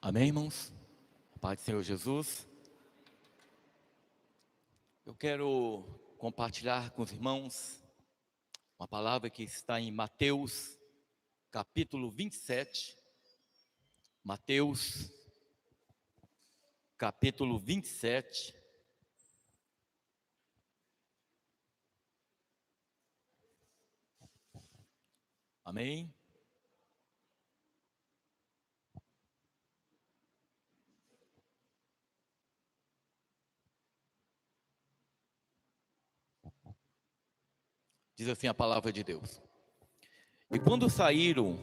Amém, irmãos? Paz do Senhor Jesus. Eu quero compartilhar com os irmãos uma palavra que está em Mateus, capítulo 27. Mateus, capítulo 27. Amém? Diz assim a palavra de Deus. E quando saíram,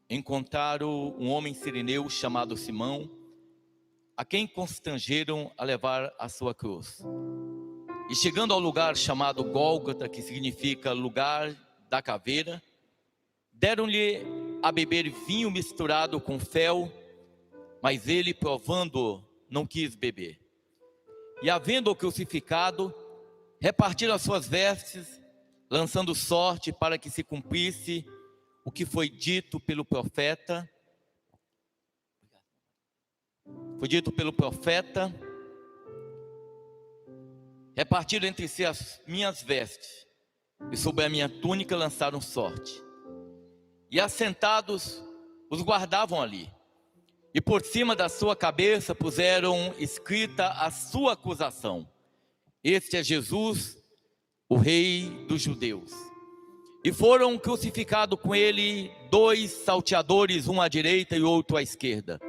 encontraram um homem sirineu chamado Simão, a quem constrangeram a levar a sua cruz. E chegando ao lugar chamado Gólgota, que significa lugar da caveira, deram-lhe a beber vinho misturado com fel, mas ele, provando, não quis beber. E havendo-o crucificado, repartiram as suas vestes, lançando sorte para que se cumprisse o que foi dito pelo profeta. Repartiram entre si as minhas vestes, e sobre a minha túnica lançaram sorte. E assentados, os guardavam ali. E por cima da sua cabeça puseram escrita a sua acusação: Este é Jesus, o Rei dos Judeus. E foram crucificados com ele 2 salteadores, um à direita e outro à esquerda.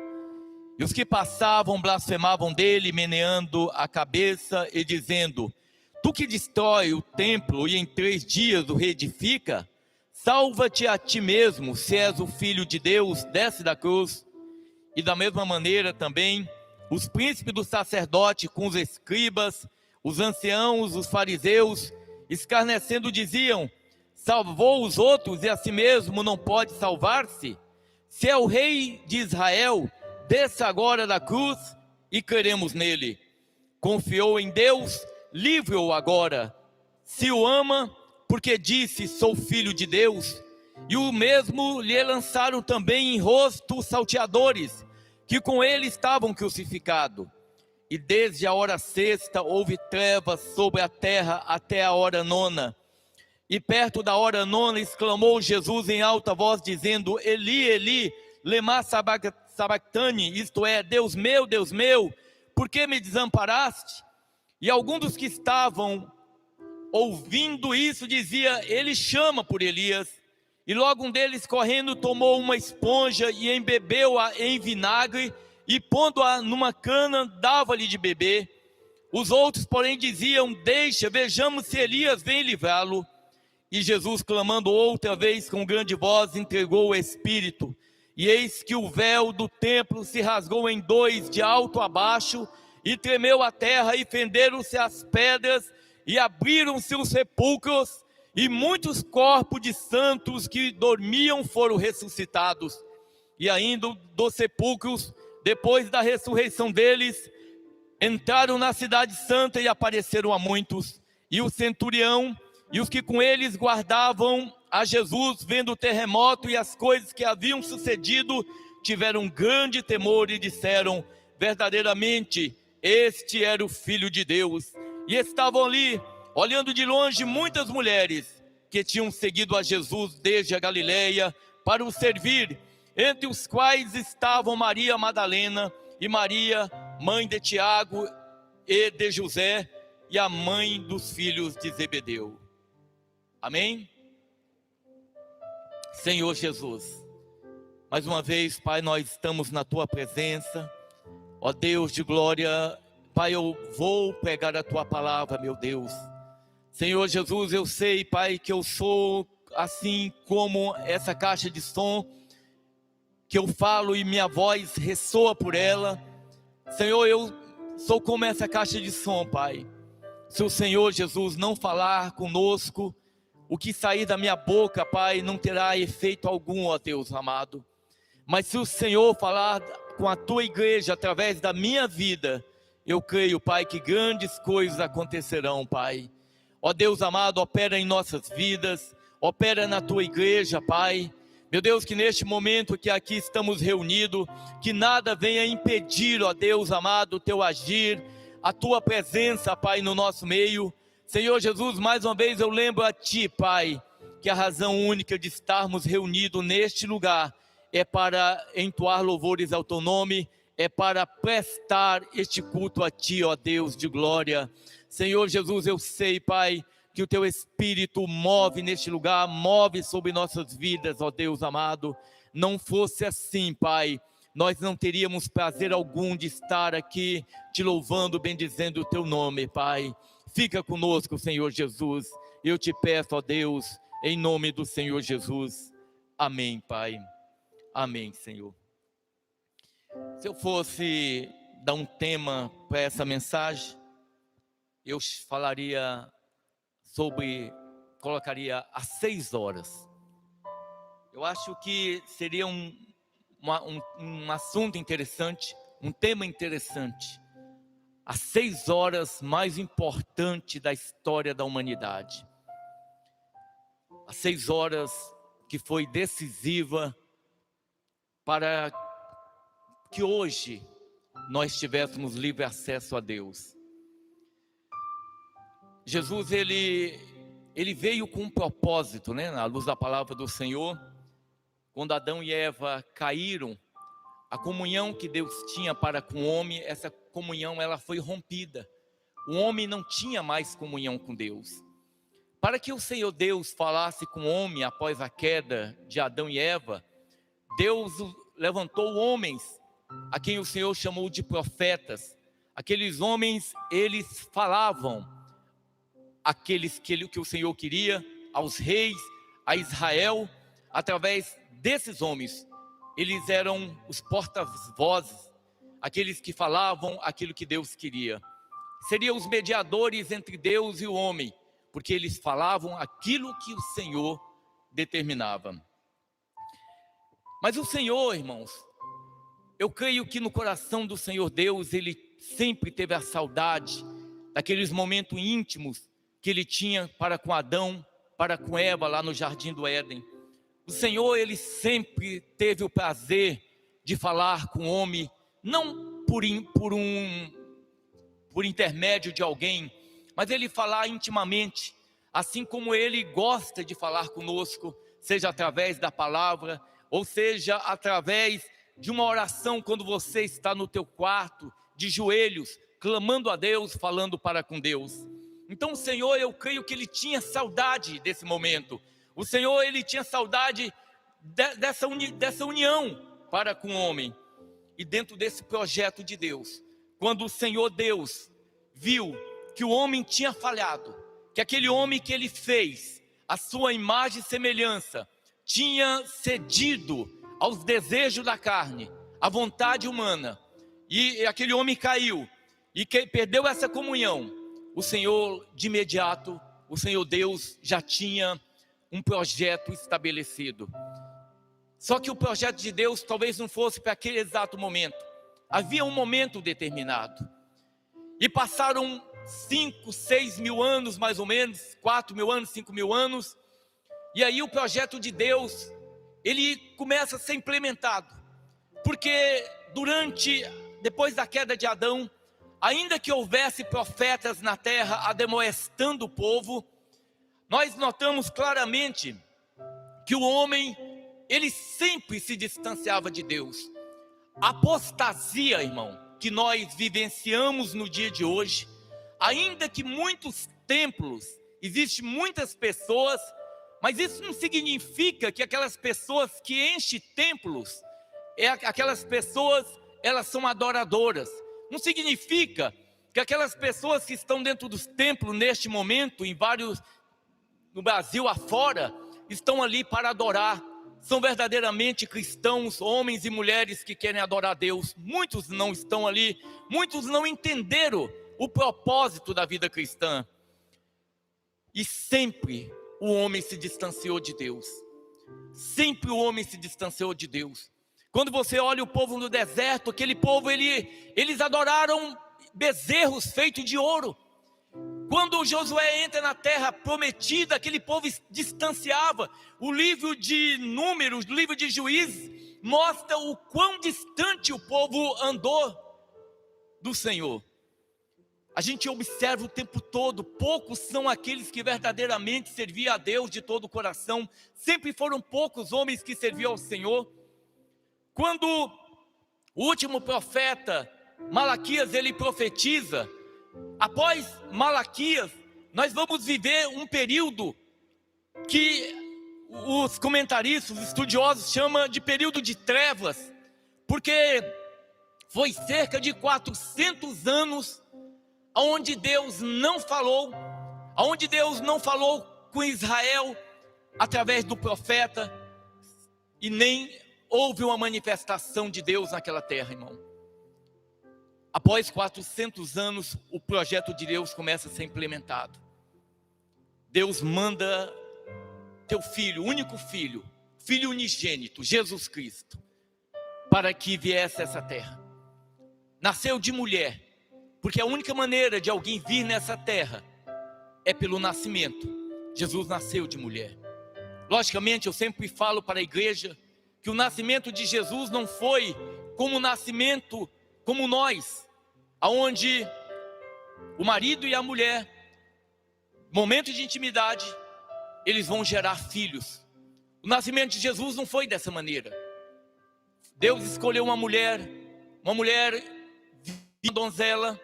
E os que passavam blasfemavam dele, meneando a cabeça e dizendo: Tu que destrói o templo e em 3 dias o reedifica, salva-te a ti mesmo, se és o Filho de Deus, desce da cruz. E da mesma maneira também, os príncipes do sacerdote com os escribas, os anciãos, os fariseus, escarnecendo diziam: Salvou os outros e a si mesmo não pode salvar-se? Se é o rei de Israel, desça agora da cruz e creremos nele. Confiou em Deus, livre-o agora. Se o ama, porque disse: Sou filho de Deus. E o mesmo lhe lançaram também em rosto os salteadores, que com ele estavam crucificados. E desde a hora 6ª houve trevas sobre a terra até a hora 9ª. E perto da hora 9ª exclamou Jesus em alta voz, dizendo: Eli, Eli, lema sabachthani, isto é, Deus meu, por que me desamparaste? E alguns dos que estavam ouvindo isso dizia: Ele chama por Elias. E logo um deles, correndo, tomou uma esponja e embebeu-a em vinagre, e pondo-a numa cana, dava-lhe de beber. Os outros, porém, diziam: Deixa, vejamos se Elias vem livrá-lo. E Jesus, clamando outra vez com grande voz, entregou o Espírito. E eis que o véu do templo se rasgou em 2, de alto a baixo, e tremeu a terra, e fenderam-se as pedras, e abriram-se os sepulcros, e muitos corpos de santos que dormiam foram ressuscitados. E ainda dos sepulcros, depois da ressurreição deles, entraram na cidade santa e apareceram a muitos. E o centurião e os que com eles guardavam a Jesus, vendo o terremoto e as coisas que haviam sucedido, tiveram grande temor e disseram: Verdadeiramente, este era o Filho de Deus. E estavam ali, olhando de longe, muitas mulheres que tinham seguido a Jesus desde a Galileia para o servir, entre os quais estavam Maria Madalena e Maria, mãe de Tiago e de José, e a mãe dos filhos de Zebedeu. Amém? Senhor Jesus, mais uma vez, Pai, nós estamos na Tua presença. Ó Deus de glória, Pai, eu vou pregar a Tua palavra, meu Deus. Senhor Jesus, eu sei, Pai, que eu sou assim como essa caixa de som, que eu falo e minha voz ressoa por ela. Senhor, eu sou como essa caixa de som, Pai. Se o Senhor Jesus não falar conosco, o que sair da minha boca, Pai, não terá efeito algum, ó Deus amado. Mas se o Senhor falar com a Tua igreja através da minha vida, eu creio, Pai, que grandes coisas acontecerão, Pai. Ó Deus amado, opera em nossas vidas, opera na Tua igreja, Pai. Meu Deus, que neste momento que aqui estamos reunidos, que nada venha impedir, ó Deus amado, o teu agir, a tua presença, Pai, no nosso meio. Senhor Jesus, mais uma vez eu lembro a Ti, Pai, que a razão única de estarmos reunidos neste lugar é para entoar louvores ao Teu nome, é para prestar este culto a Ti, ó Deus de glória. Senhor Jesus, eu sei, Pai, que o Teu Espírito move neste lugar, move sobre nossas vidas, ó Deus amado. Não fosse assim, Pai, nós não teríamos prazer algum de estar aqui Te louvando, bendizendo o Teu nome, Pai. Fica conosco, Senhor Jesus. Eu Te peço, ó Deus, em nome do Senhor Jesus. Amém, Pai. Amém, Senhor. Se eu fosse dar um tema para essa mensagem, eu falaria colocaria às 6 horas. Eu acho que seria um assunto interessante, um tema interessante. As 6 horas mais importantes da história da humanidade. As 6 horas que foi decisiva para que hoje nós tivéssemos livre acesso a Deus. Jesus, ele veio com um propósito, né? À luz da palavra do Senhor. Quando Adão e Eva caíram, a comunhão que Deus tinha para com o homem, essa comunhão ela foi rompida. O homem não tinha mais comunhão com Deus. Para que o Senhor Deus falasse com o homem após a queda de Adão e Eva, Deus levantou homens, a quem o Senhor chamou de profetas. Aqueles homens, eles falavam aqueles que o Senhor queria, aos reis, a Israel. Através desses homens, eles eram os porta-vozes, aqueles que falavam aquilo que Deus queria. Seriam os mediadores entre Deus e o homem, porque eles falavam aquilo que o Senhor determinava. Mas o Senhor, irmãos, eu creio que no coração do Senhor Deus, Ele sempre teve a saudade daqueles momentos íntimos que Ele tinha para com Adão, para com Eva lá no Jardim do Éden. O Senhor, Ele sempre teve o prazer de falar com o homem, não por intermédio de alguém, mas Ele falar intimamente, assim como Ele gosta de falar conosco, seja através da palavra, ou seja através de uma oração, quando você está no teu quarto, de joelhos, clamando a Deus, falando para com Deus. Então o Senhor, eu creio que Ele tinha saudade desse momento. O Senhor, Ele tinha saudade dessa união para com o homem. E dentro desse projeto de Deus, quando o Senhor Deus viu que o homem tinha falhado, que aquele homem que Ele fez, a sua imagem e semelhança, tinha cedido aos desejos da carne, à vontade humana, e aquele homem caiu, e que perdeu essa comunhão, o Senhor, de imediato, o Senhor Deus já tinha um projeto estabelecido. Só que o projeto de Deus talvez não fosse para aquele exato momento. Havia um momento determinado. E passaram 5, 6 mil anos mais ou menos, 4 mil anos, 5 mil anos. E aí o projeto de Deus, ele começa a ser implementado. Porque depois da queda de Adão, ainda que houvesse profetas na terra admoestando o povo, nós notamos claramente que o homem, ele sempre se distanciava de Deus. A apostasia, irmão, que nós vivenciamos no dia de hoje, ainda que muitos templos, existem muitas pessoas, mas isso não significa que aquelas pessoas que enchem templos, aquelas pessoas, elas são adoradoras. Não significa que aquelas pessoas que estão dentro dos templos neste momento, no Brasil afora, estão ali para adorar. São verdadeiramente cristãos, homens e mulheres que querem adorar a Deus. Muitos não estão ali, muitos não entenderam o propósito da vida cristã. E sempre o homem se distanciou de Deus. Sempre o homem se distanciou de Deus. Quando você olha o povo no deserto, aquele povo, eles adoraram bezerros feitos de ouro. Quando Josué entra na terra prometida, aquele povo distanciava. O livro de Números, o livro de Juízes, mostra o quão distante o povo andou do Senhor. A gente observa o tempo todo, poucos são aqueles que verdadeiramente serviam a Deus de todo o coração. Sempre foram poucos homens que serviam ao Senhor. Quando o último profeta, Malaquias, ele profetiza, após Malaquias, nós vamos viver um período que os comentaristas, os estudiosos chamam de período de trevas, porque foi cerca de 400 anos onde Deus não falou com Israel através do profeta, e nem houve uma manifestação de Deus naquela terra, irmão. Após 400 anos, o projeto de Deus começa a ser implementado. Deus manda teu filho, único filho, filho unigênito, Jesus Cristo, para que viesse a essa terra. Nasceu de mulher, porque a única maneira de alguém vir nessa terra é pelo nascimento. Jesus nasceu de mulher. Logicamente, eu sempre falo para a igreja que o nascimento de Jesus não foi como o nascimento como nós, aonde o marido e a mulher, momento de intimidade, eles vão gerar filhos. O nascimento de Jesus não foi dessa maneira. Deus escolheu uma mulher donzela.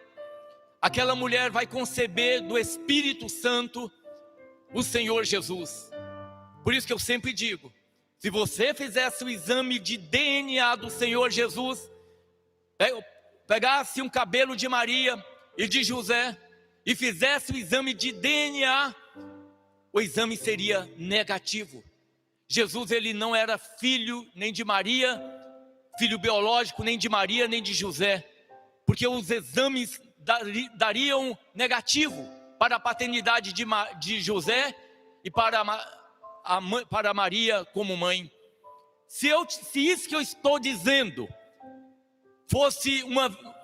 Aquela mulher vai conceber do Espírito Santo o Senhor Jesus. Por isso que eu sempre digo, se você fizesse o exame de DNA do Senhor Jesus, pegasse um cabelo de Maria e de José e fizesse o exame de DNA, o exame seria negativo. Jesus, ele não era filho nem de Maria, filho biológico nem de Maria nem de José, porque os exames dariam negativo para a paternidade de José e para Maria como mãe. Se isso que eu estou dizendo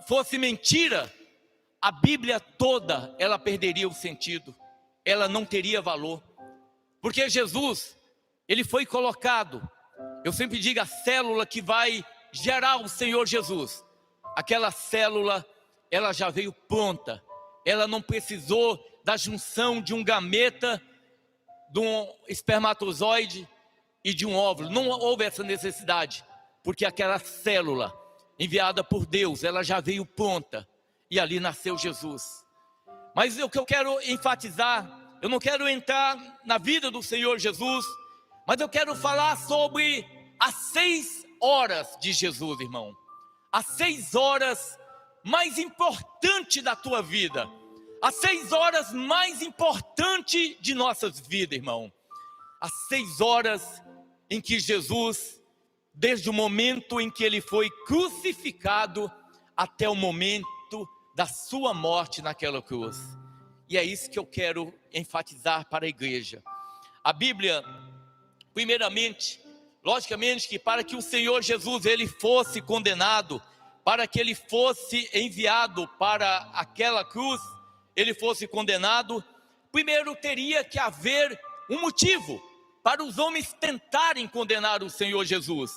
fosse mentira, a Bíblia toda ela perderia o sentido, ela não teria valor, porque Jesus, ele foi colocado, eu sempre digo, a célula que vai gerar o Senhor Jesus, aquela célula, ela já veio pronta, ela não precisou da junção de um gameta, de um espermatozoide e de um óvulo. Não houve essa necessidade, porque aquela célula enviada por Deus, ela já veio pronta, e ali nasceu Jesus. Mas o que eu quero enfatizar, eu não quero entrar na vida do Senhor Jesus, mas eu quero falar sobre as 6 horas de Jesus, irmão. As 6 horas mais importantes da tua vida, as 6 horas mais importantes de nossas vidas, irmão. As 6 horas em que Jesus, desde o momento em que ele foi crucificado até o momento da sua morte naquela cruz. E é isso que eu quero enfatizar para a igreja. A Bíblia, primeiramente, logicamente que para que o Senhor Jesus ele fosse condenado, para que ele fosse enviado para aquela cruz, ele fosse condenado, primeiro teria que haver um motivo para os homens tentarem condenar o Senhor Jesus.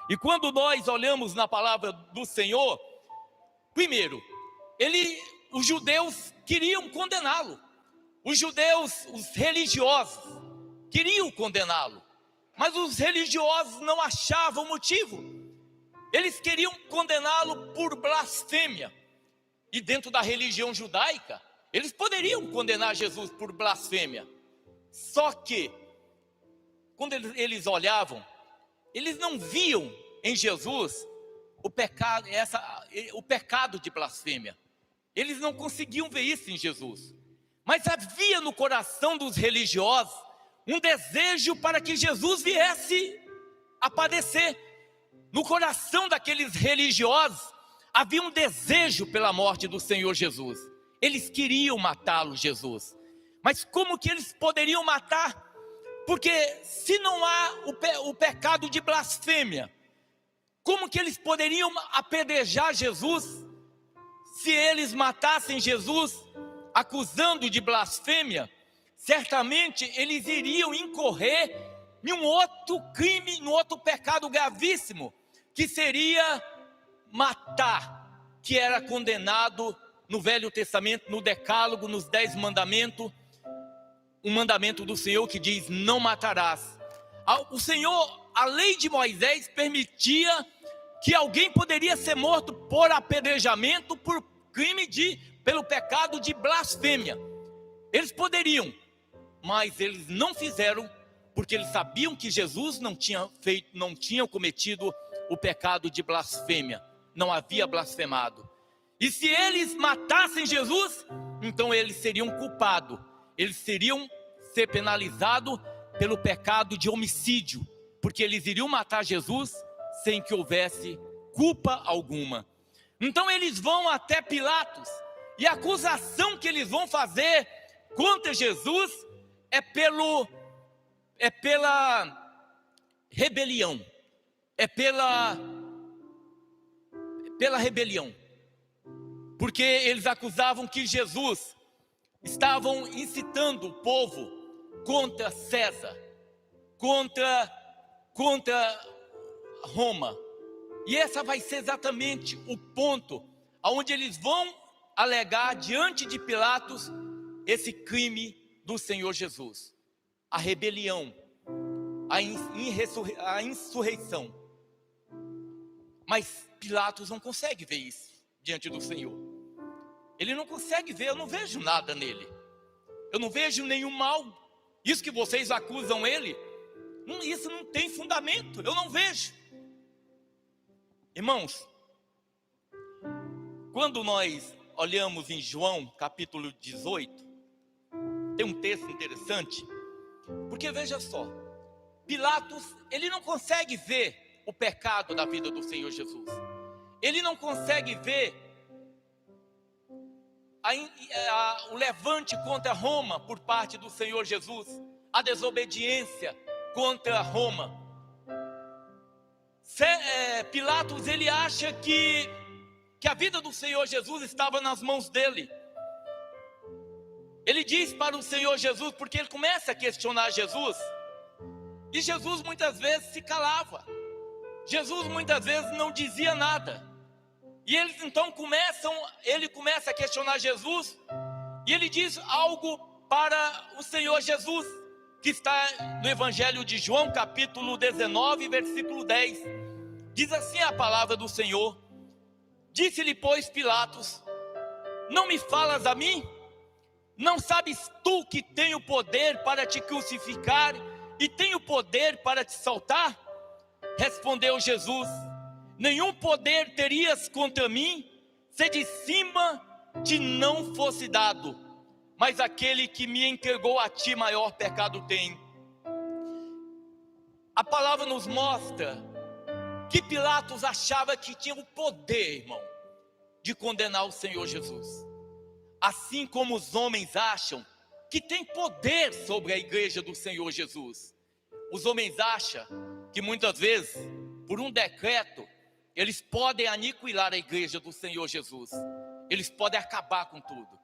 E quando nós olhamos na palavra do Senhor, primeiro, os judeus queriam condená-lo. Os judeus, os religiosos, queriam condená-lo. Mas os religiosos não achavam motivo. Eles queriam condená-lo por blasfêmia. E dentro da religião judaica, eles poderiam condenar Jesus por blasfêmia. Só que, quando eles olhavam, eles não viam em Jesus o pecado de blasfêmia. Eles não conseguiam ver isso em Jesus. Mas havia no coração dos religiosos um desejo para que Jesus viesse a padecer. No coração daqueles religiosos havia um desejo pela morte do Senhor Jesus. Eles queriam matá-lo, Jesus. Mas como que eles poderiam matar? Porque se não há o pecado de blasfêmia, como que eles poderiam apedrejar Jesus? Se eles matassem Jesus, acusando de blasfêmia, certamente eles iriam incorrer em um outro crime, num outro pecado gravíssimo, que seria matar, que era condenado no Velho Testamento, no Decálogo, nos 10 mandamentos, um mandamento do Senhor que diz: não matarás. O Senhor, a lei de Moisés permitia que alguém poderia ser morto por apedrejamento, por crime pelo pecado de blasfêmia. Eles poderiam, mas eles não fizeram, porque eles sabiam que Jesus não tinha cometido o pecado de blasfêmia, não havia blasfemado. E se eles matassem Jesus, então eles seriam culpados, eles seriam ser penalizados pelo pecado de homicídio, porque eles iriam matar Jesus sem que houvesse culpa alguma. Então eles vão até Pilatos, e a acusação que eles vão fazer contra Jesus é pela rebelião, pela rebelião, porque eles acusavam que Jesus estavam incitando o povo contra César, contra Roma. E essa vai ser exatamente o ponto aonde eles vão alegar diante de Pilatos esse crime do Senhor Jesus: a rebelião, a insurreição. Mas Pilatos não consegue ver isso diante do Senhor. Ele não consegue ver, eu não vejo nada nele, eu não vejo nenhum mal. Isso que vocês acusam ele, isso não tem fundamento, eu não vejo. Irmãos, quando nós olhamos em João capítulo 18, tem um texto interessante, porque veja só, Pilatos, ele não consegue ver o pecado da vida do Senhor Jesus, ele não consegue ver o levante contra Roma por parte do Senhor Jesus, a desobediência contra Roma. Pilatos, ele acha que a vida do Senhor Jesus estava nas mãos dele. Ele diz para o Senhor Jesus, porque ele começa a questionar Jesus, e Jesus muitas vezes se calava, Jesus muitas vezes não dizia nada, e eles então ele começa a questionar Jesus, e ele diz algo para o Senhor Jesus, que está no Evangelho de João capítulo 19, versículo 10, diz assim a palavra do Senhor: disse-lhe, pois, Pilatos: não me falas a mim? Não sabes tu que tenho poder para te crucificar e tenho poder para te soltar? Respondeu Jesus: nenhum poder terias contra mim, se de cima te não fosse dado, mas aquele que me entregou a ti maior pecado tem. A palavra nos mostra que Pilatos achava que tinha o poder, irmão, de condenar o Senhor Jesus, assim como os homens acham que tem poder sobre a igreja do Senhor Jesus. Os homens acham que muitas vezes, por um decreto, eles podem aniquilar a igreja do Senhor Jesus, eles podem acabar com tudo.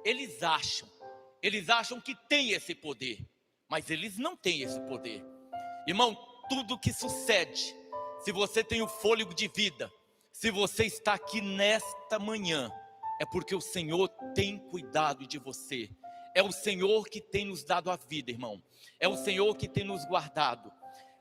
Eles acham que tem esse poder, mas eles não têm esse poder. Irmão, tudo que sucede, se você tem o fôlego de vida, se você está aqui nesta manhã, é porque o Senhor tem cuidado de você. É o Senhor que tem nos dado a vida, irmão. É o Senhor que tem nos guardado.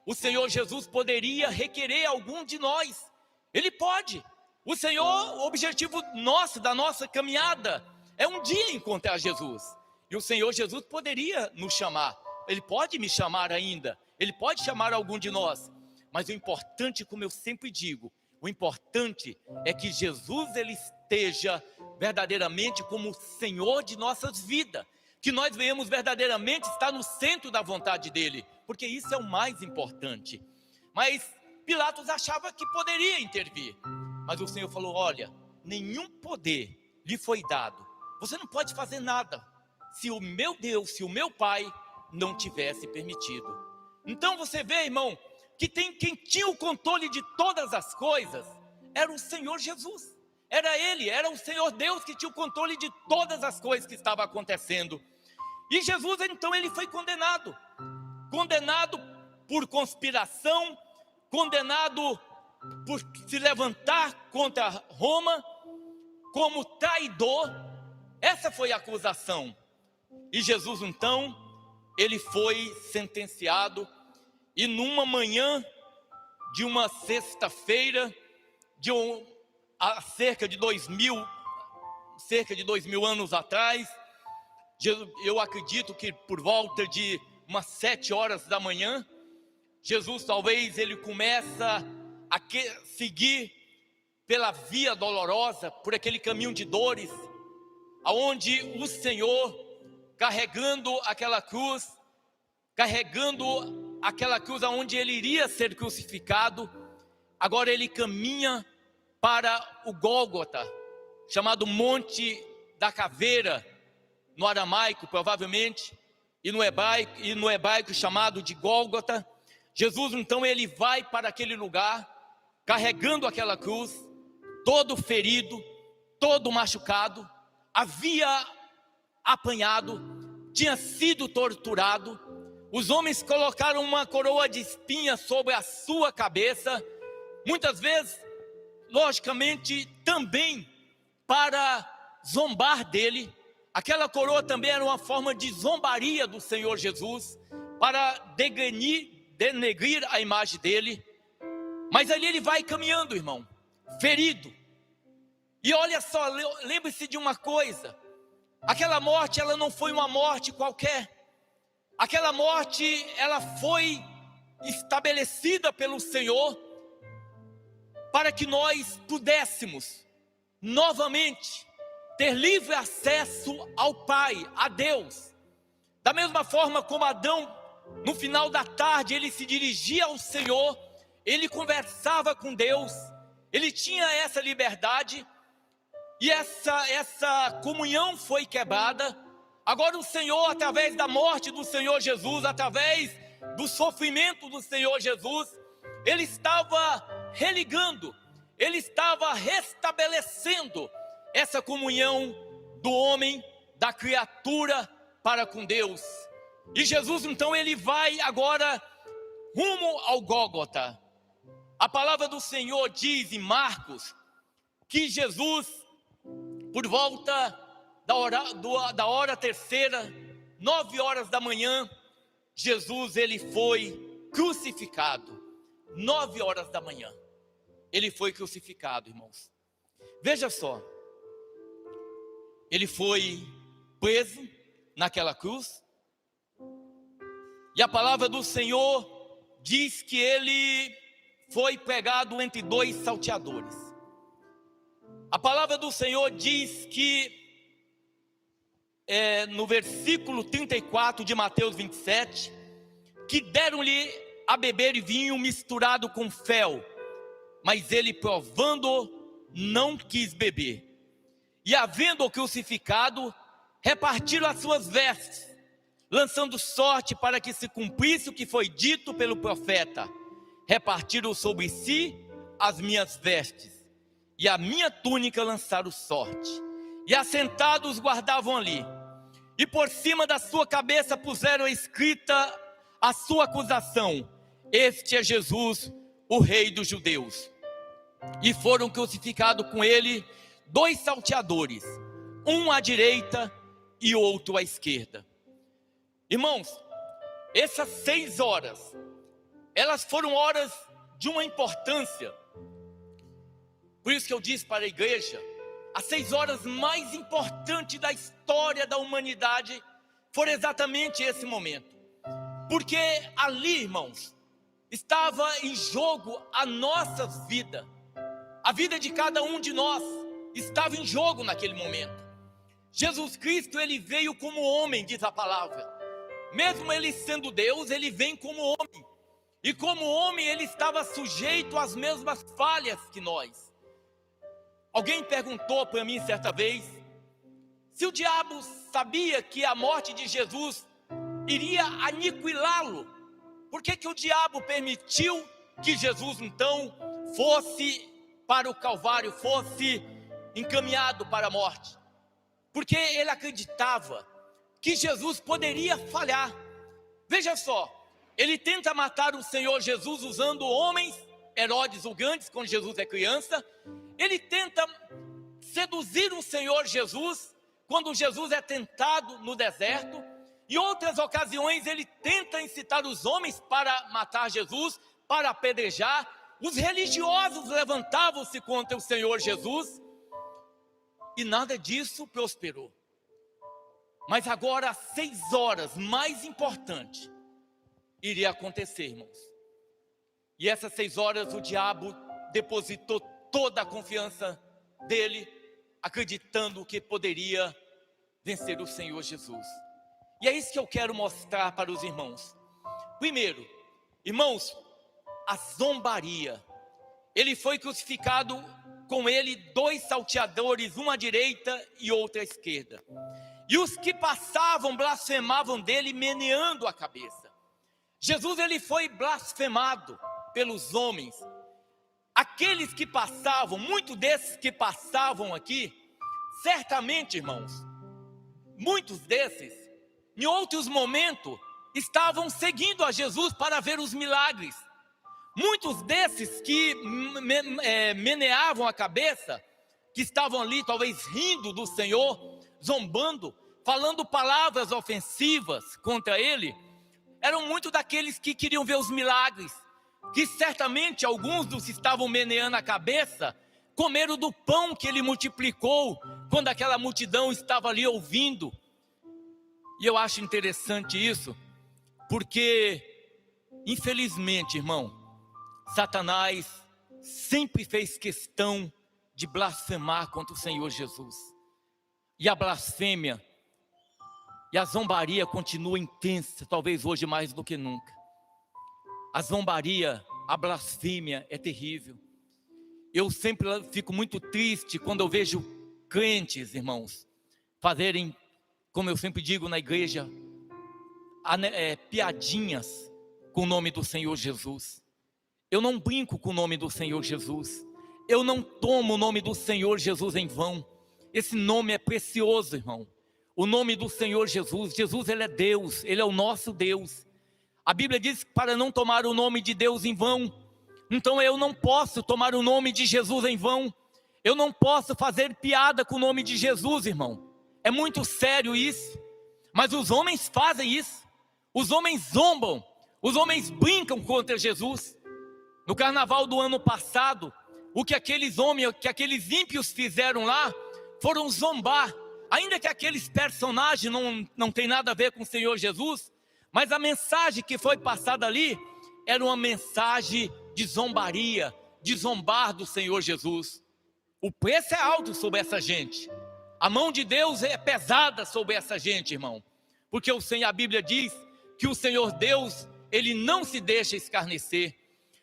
O Senhor Jesus poderia requerer algum de nós. Ele pode. O Senhor, o objetivo nosso, da nossa caminhada, é um dia encontrar Jesus. E o Senhor Jesus poderia nos chamar. Ele pode me chamar ainda. Ele pode chamar algum de nós. Mas o importante, como eu sempre digo, o importante é que Jesus, ele esteja verdadeiramente como o Senhor de nossas vidas, que nós venhamos verdadeiramente estar no centro da vontade dele, porque isso é o mais importante. Mas Pilatos achava que poderia intervir, mas o Senhor falou: olha, nenhum poder lhe foi dado, você não pode fazer nada, se o meu Deus, se o meu Pai não tivesse permitido. Então você vê, irmão, que quem tinha o controle de todas as coisas era o Senhor Jesus, era ele, era o Senhor Deus que tinha o controle de todas as coisas que estavam acontecendo. E Jesus, então, ele foi condenado por conspiração, condenado por se levantar contra Roma, como traidor. Essa foi a acusação. E Jesus, então, ele foi sentenciado, e numa manhã de uma sexta-feira, há cerca de 2000 anos atrás, eu acredito que por volta de umas 7 horas da manhã, Jesus talvez ele começa a seguir pela via dolorosa, por aquele caminho de dores, aonde o Senhor, carregando aquela cruz aonde ele iria ser crucificado, agora ele caminha para o Gólgota, chamado Monte da Caveira, no aramaico provavelmente, e no hebraico chamado de Gólgota. Jesus então ele vai para aquele lugar, carregando aquela cruz, todo ferido, todo machucado, havia apanhado, tinha sido torturado. Os homens colocaram uma coroa de espinhas sobre a sua cabeça, muitas vezes, logicamente, também para zombar dele. Aquela coroa também era uma forma de zombaria do Senhor Jesus, para denegrir a imagem dele. Mas ali ele vai caminhando, irmão, ferido. E olha só, lembre-se de uma coisa: aquela morte, ela não foi uma morte qualquer. Aquela morte, ela foi estabelecida pelo Senhor para que nós pudéssemos novamente ter livre acesso ao Pai, a Deus. Da mesma forma como Adão, no final da tarde, ele se dirigia ao Senhor, ele conversava com Deus, ele tinha essa liberdade, e essa comunhão foi quebrada. Agora o Senhor, através da morte do Senhor Jesus, através do sofrimento do Senhor Jesus, ele estava religando, ele estava restabelecendo essa comunhão do homem, da criatura para com Deus. E Jesus então ele vai agora rumo ao Gólgota. A palavra do Senhor diz em Marcos que Jesus, por volta da hora terceira, 9 horas da manhã, Jesus ele foi crucificado. 9 horas da manhã ele foi crucificado, irmãos. Veja só, ele foi preso naquela cruz, e a palavra do Senhor diz que ele foi pregado entre 2 salteadores. A palavra do Senhor diz que no versículo 34 de Mateus 27, que deram-lhe a beber vinho misturado com fel, mas ele, provando, não quis beber. E havendo-o crucificado, repartiram as suas vestes, lançando sorte para que se cumprisse o que foi dito pelo profeta: repartiram sobre si as minhas vestes, e a minha túnica lançaram sorte. E assentados guardavam ali, e por cima da sua cabeça puseram escrita a sua acusação: este é Jesus, o rei dos judeus. E foram crucificados com ele 2 salteadores, um à direita e outro à esquerda. Irmãos, essas 6 horas, elas foram horas de uma importância. Por isso que eu disse para a igreja, as 6 horas mais importantes da história da humanidade foram exatamente esse momento. Porque ali, irmãos, estava em jogo a nossa vida. A vida de cada um de nós estava em jogo naquele momento. Jesus Cristo, ele veio como homem, diz a palavra. Mesmo ele sendo Deus, ele vem como homem. E como homem, ele estava sujeito às mesmas falhas que nós. Alguém perguntou para mim certa vez, se o diabo sabia que a morte de Jesus iria aniquilá-lo, por que o diabo permitiu que Jesus então fosse para o Calvário, fosse encaminhado para a morte, porque ele acreditava que Jesus poderia falhar. Veja só, ele tenta matar o Senhor Jesus usando homens, Herodes o Grande, quando Jesus é criança. Ele tenta seduzir o Senhor Jesus, quando Jesus é tentado no deserto. Em outras ocasiões ele tenta incitar os homens para matar Jesus, para apedrejar. Os religiosos levantavam-se contra o Senhor Jesus, e nada disso prosperou. Mas agora, às 6 horas, mais importante, iria acontecer, irmãos. E essas 6 horas o diabo depositou toda a confiança dele, acreditando que poderia vencer o Senhor Jesus. E é isso que eu quero mostrar para os irmãos. Primeiro, irmãos, a zombaria. Ele foi crucificado, com ele 2 salteadores, um à direita e outro à esquerda. E os que passavam blasfemavam dele, meneando a cabeça. Jesus, ele foi blasfemado pelos homens. Aqueles que passavam, muitos desses que passavam aqui, certamente, irmãos, muitos desses, em outros momentos, estavam seguindo a Jesus para ver os milagres. Muitos desses que meneavam a cabeça, que estavam ali talvez rindo do Senhor, zombando, falando palavras ofensivas contra ele, eram muitos daqueles que queriam ver os milagres, que certamente alguns dos que estavam meneando a cabeça, comeram do pão que ele multiplicou, quando aquela multidão estava ali ouvindo. E eu acho interessante isso, porque, infelizmente, irmão, Satanás sempre fez questão de blasfemar contra o Senhor Jesus. E a blasfêmia e a zombaria continua intensa, talvez hoje mais do que nunca. A zombaria, a blasfêmia é terrível. Eu sempre fico muito triste quando eu vejo crentes, irmãos, fazerem, como eu sempre digo na igreja, piadinhas com o nome do Senhor Jesus. Eu não brinco com o nome do Senhor Jesus. Eu não tomo o nome do Senhor Jesus em vão. Esse nome é precioso, irmão. O nome do Senhor Jesus. Jesus, ele é Deus, ele é o nosso Deus. A Bíblia diz que para não tomar o nome de Deus em vão. Então eu não posso tomar o nome de Jesus em vão. Eu não posso fazer piada com o nome de Jesus, irmão. É muito sério isso. Mas os homens fazem isso. Os homens zombam. Os homens brincam contra Jesus. No carnaval do ano passado, o que aqueles homens, que aqueles ímpios fizeram lá, foram zombar. Ainda que aqueles personagens não tem nada a ver com o Senhor Jesus, mas a mensagem que foi passada ali era uma mensagem de zombaria, de zombar do Senhor Jesus. O preço é alto sobre essa gente. A mão de Deus é pesada sobre essa gente, irmão. Porque a Bíblia diz que o Senhor Deus, ele não se deixa escarnecer.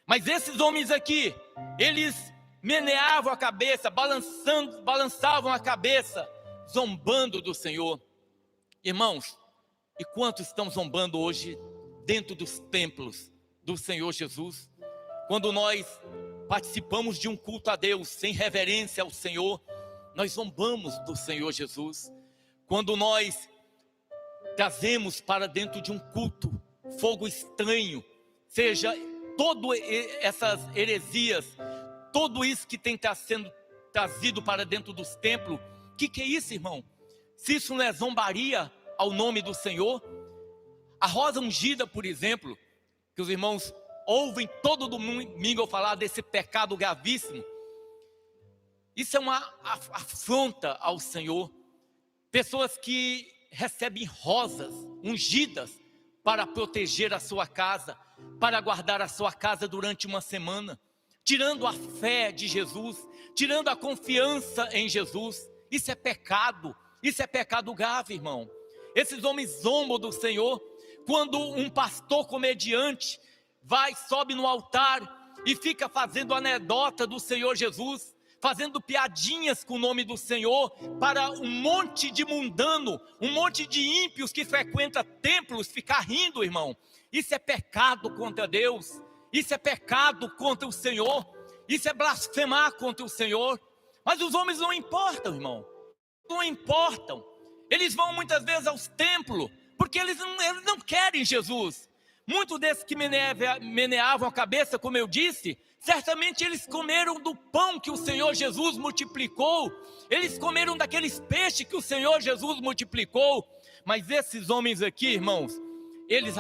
Mas esses homens aqui, eles meneavam a cabeça, balançavam a cabeça, zombando do Senhor. Irmãos, e quantos estão zombando hoje dentro dos templos do Senhor Jesus? Quando nós participamos de um culto a Deus sem reverência ao Senhor, nós zombamos do Senhor Jesus. Quando nós trazemos para dentro de um culto fogo estranho, seja todas essas heresias, tudo isso que tem que estar sendo trazido para dentro dos templos, o que é isso, irmão? Se isso não é zombaria ao nome do Senhor? A rosa ungida, por exemplo, que os irmãos ouvem todo domingo eu falar desse pecado gravíssimo, isso é uma afronta ao Senhor. Pessoas que recebem rosas ungidas para proteger a sua casa, para guardar a sua casa durante uma semana, tirando a fé de Jesus, tirando a confiança em Jesus. Isso é pecado grave, irmão. Esses homens zombam do Senhor. Quando um pastor comediante sobe no altar e fica fazendo anedota do Senhor Jesus, fazendo piadinhas com o nome do Senhor, para um monte de mundano, um monte de ímpios que frequenta templos ficar rindo, irmão. Isso é pecado contra Deus. Isso é pecado contra o Senhor. Isso é blasfemar contra o Senhor. Mas os homens não importam, irmão. Não importam. Eles vão muitas vezes aos templos, porque eles não querem Jesus. Muitos desses que meneavam a cabeça, como eu disse, certamente eles comeram do pão que o Senhor Jesus multiplicou. Eles comeram daqueles peixes que o Senhor Jesus multiplicou. Mas esses homens aqui, irmãos, eles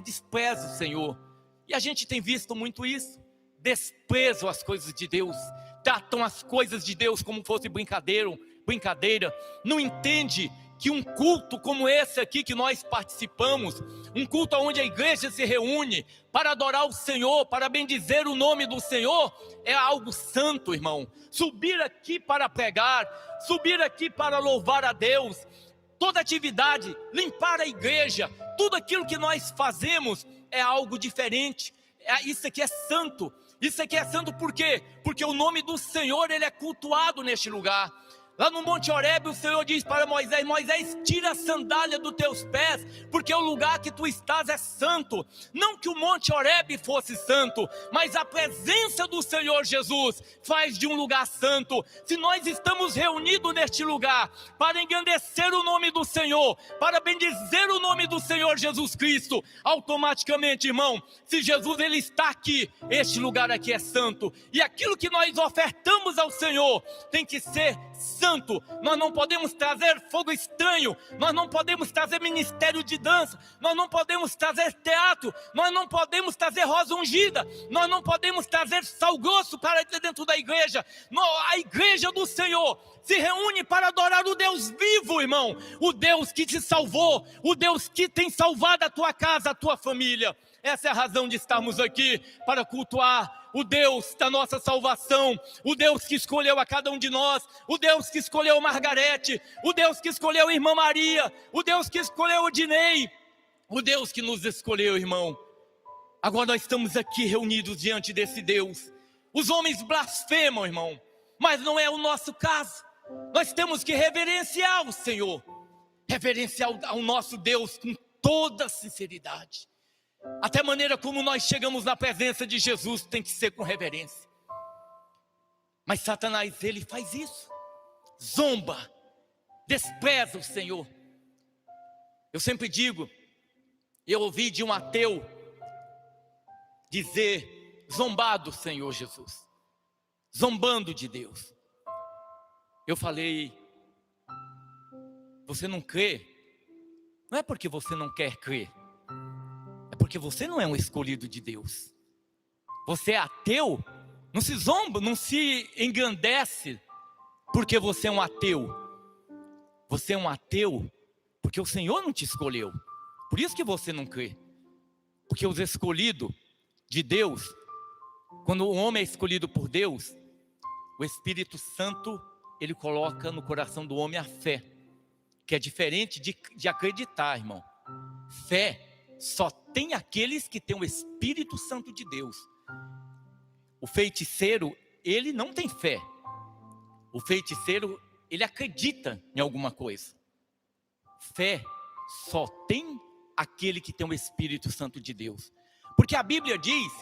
desprezam o Senhor. E a gente tem visto muito isso. Desprezam as coisas de Deus. Tratam as coisas de Deus como fosse brincadeira. Não entende que um culto como esse aqui que nós participamos, um culto onde a igreja se reúne para adorar o Senhor, para bendizer o nome do Senhor, é algo santo, irmão. Subir aqui para pregar, subir aqui para louvar a Deus, toda atividade, limpar a igreja, tudo aquilo que nós fazemos é algo diferente. Isso aqui é santo. Isso aqui é santo por quê? Porque o nome do Senhor, ele é cultuado neste lugar. Lá no Monte Horebe, o Senhor diz para Moisés: Moisés, tira a sandália dos teus pés, porque o lugar que tu estás é santo. Não que o Monte Horebe fosse santo, mas a presença do Senhor Jesus faz de um lugar santo. Se nós estamos reunidos neste lugar para engrandecer o nome do Senhor, para bendizer o nome do Senhor Jesus Cristo, automaticamente, irmão, se Jesus ele está aqui, este lugar aqui é santo. E aquilo que nós ofertamos ao Senhor tem que ser santo. Nós não podemos trazer fogo estranho, nós não podemos trazer ministério de dança, nós não podemos trazer teatro, nós não podemos trazer rosa ungida, nós não podemos trazer sal grosso para dentro da igreja. A igreja do Senhor se reúne para adorar o Deus vivo, irmão, o Deus que te salvou, o Deus que tem salvado a tua casa, a tua família. Essa é a razão de estarmos aqui, para cultuar o Deus da nossa salvação, o Deus que escolheu a cada um de nós, o Deus que escolheu Margarete, o Deus que escolheu a irmã Maria, o Deus que escolheu o Dinei, o Deus que nos escolheu, irmão. Agora nós estamos aqui reunidos diante desse Deus. Os homens blasfemam, irmão, mas não é o nosso caso. Nós temos que reverenciar o Senhor, reverenciar ao nosso Deus com toda sinceridade. Até a maneira como nós chegamos na presença de Jesus tem que ser com reverência. Mas Satanás, ele faz isso. Zomba, despreza o Senhor. Eu sempre digo, eu ouvi de um ateu dizer, zombar do Senhor Jesus, zombando de Deus. Eu falei, você não crê? Não é porque você não quer crer, porque você não é um escolhido de Deus. Você é ateu, não se zomba, não se engrandece porque você é um ateu. Você é um ateu porque o Senhor não te escolheu. Por isso que você não crê. Porque os escolhidos de Deus, quando o homem é escolhido por Deus, o Espírito Santo, ele coloca no coração do homem a fé, que é diferente de acreditar, irmão. Fé só tem aqueles que têm o Espírito Santo de Deus. O feiticeiro, ele não tem fé. O feiticeiro, ele acredita em alguma coisa. Fé só tem aquele que tem o Espírito Santo de Deus. Porque a Bíblia diz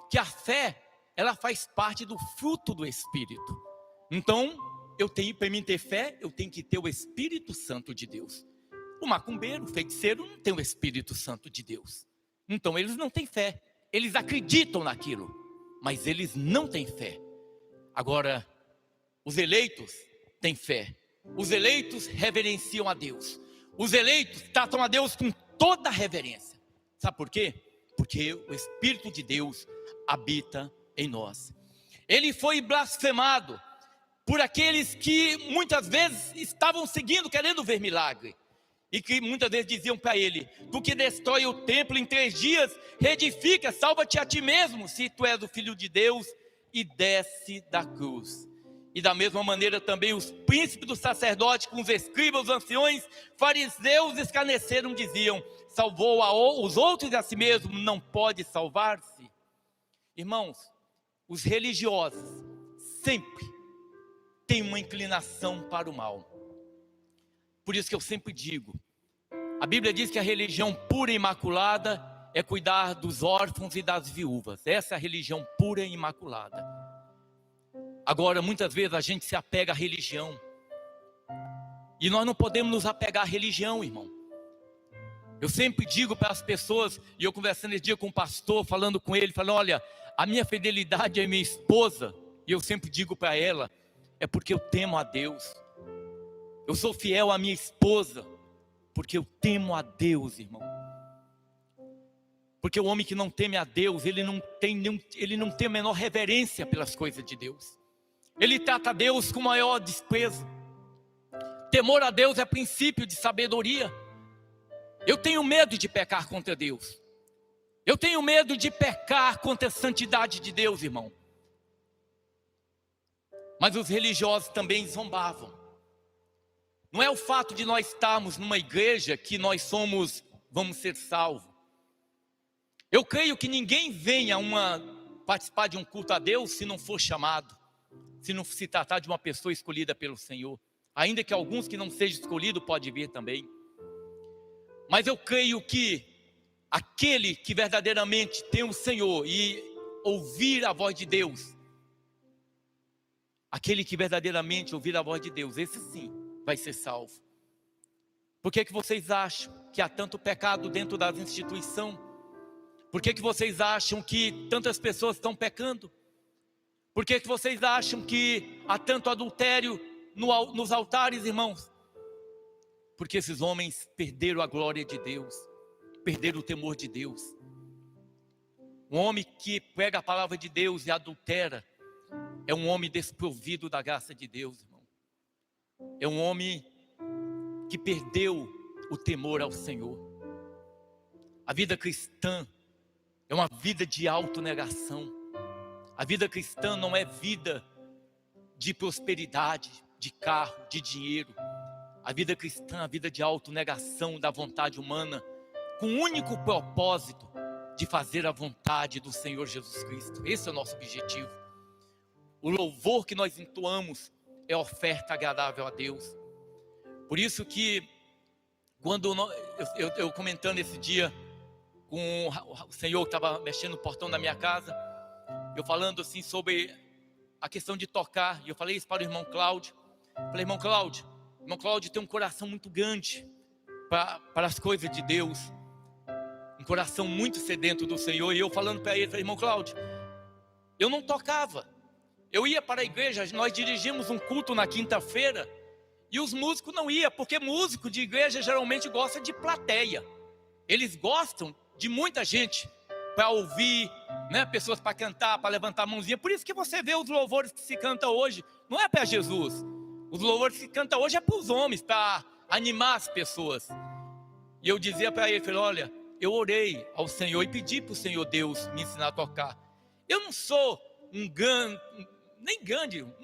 que a fé, ela faz parte do fruto do Espírito. Então, para mim ter fé, eu tenho que ter o Espírito Santo de Deus. O macumbeiro, o feiticeiro não tem o Espírito Santo de Deus. Então eles não têm fé. Eles acreditam naquilo, mas eles não têm fé. Agora, os eleitos têm fé. Os eleitos reverenciam a Deus. Os eleitos tratam a Deus com toda a reverência. Sabe por quê? Porque o Espírito de Deus habita em nós. Ele foi blasfemado por aqueles que muitas vezes estavam seguindo, querendo ver milagre. E que muitas vezes diziam para ele, tu que destrói o templo em 3 dias, reedifica, salva-te a ti mesmo, se tu és o Filho de Deus, e desce da cruz. E da mesma maneira também os príncipes dos sacerdotes, com os escribas, os anciões, fariseus escarneceram, diziam, salvou os outros e a si mesmo, não pode salvar-se. Irmãos, os religiosos sempre têm uma inclinação para o mal. Por isso que eu sempre digo, a Bíblia diz que a religião pura e imaculada é cuidar dos órfãos e das viúvas. Essa é a religião pura e imaculada. Agora, muitas vezes a gente se apega à religião. E nós não podemos nos apegar à religião, irmão. Eu sempre digo para as pessoas, e eu conversando esse dia com um pastor, falando com ele, falando, olha, a minha fidelidade é minha esposa. E eu sempre digo para ela, é porque eu temo a Deus. Eu sou fiel à minha esposa, porque eu temo a Deus, irmão. Porque o homem que não teme a Deus, ele não tem a menor reverência pelas coisas de Deus. Ele trata a Deus com maior desprezo. Temor a Deus é princípio de sabedoria. Eu tenho medo de pecar contra Deus. Eu tenho medo de pecar contra a santidade de Deus, irmão. Mas os religiosos também zombavam. Não é o fato de nós estarmos numa igreja que nós vamos ser salvos. Eu creio que ninguém venha participar de um culto a Deus se não for chamado, se não se tratar de uma pessoa escolhida pelo Senhor. Ainda que alguns que não sejam escolhidos pode vir também. Mas eu creio que aquele que verdadeiramente tem o Senhor e ouvir a voz de Deus, aquele que verdadeiramente ouvir a voz de Deus, esse sim vai ser salvo. Por que vocês acham que há tanto pecado dentro das instituições? Por que vocês acham que tantas pessoas estão pecando? Por que vocês acham que há tanto adultério nos altares, irmãos? Porque esses homens perderam a glória de Deus, perderam o temor de Deus. Um homem que prega a palavra de Deus e adultera é um homem desprovido da graça de Deus, irmão. É um homem que perdeu o temor ao Senhor. A vida cristã é uma vida de autonegação. A vida cristã não é vida de prosperidade, de carro, de dinheiro. A vida cristã é a vida de autonegação da vontade humana, com o único propósito de fazer a vontade do Senhor Jesus Cristo. Esse é o nosso objetivo. O louvor que nós entoamos é oferta agradável a Deus. Por isso que, quando eu comentando esse dia com o Senhor que estava mexendo no portão da minha casa, eu falando assim sobre a questão de tocar, e eu falei isso para o irmão Cláudio. Falei, irmão Cláudio tem um coração muito grande para as coisas de Deus, um coração muito sedento do Senhor. E eu falando para ele, falei, irmão Cláudio, eu não tocava, eu ia para a igreja, nós dirigimos um culto na quinta-feira, e os músicos não iam, porque músico de igreja geralmente gosta de plateia, eles gostam de muita gente para ouvir, né? Pessoas para cantar, para levantar a mãozinha. Por isso que você vê os louvores que se canta hoje, não é para Jesus. Os louvores que se canta hoje é para os homens, para animar as pessoas. E eu dizia para ele, falei, olha, eu orei ao Senhor e pedi para o Senhor Deus me ensinar a tocar. Eu não sou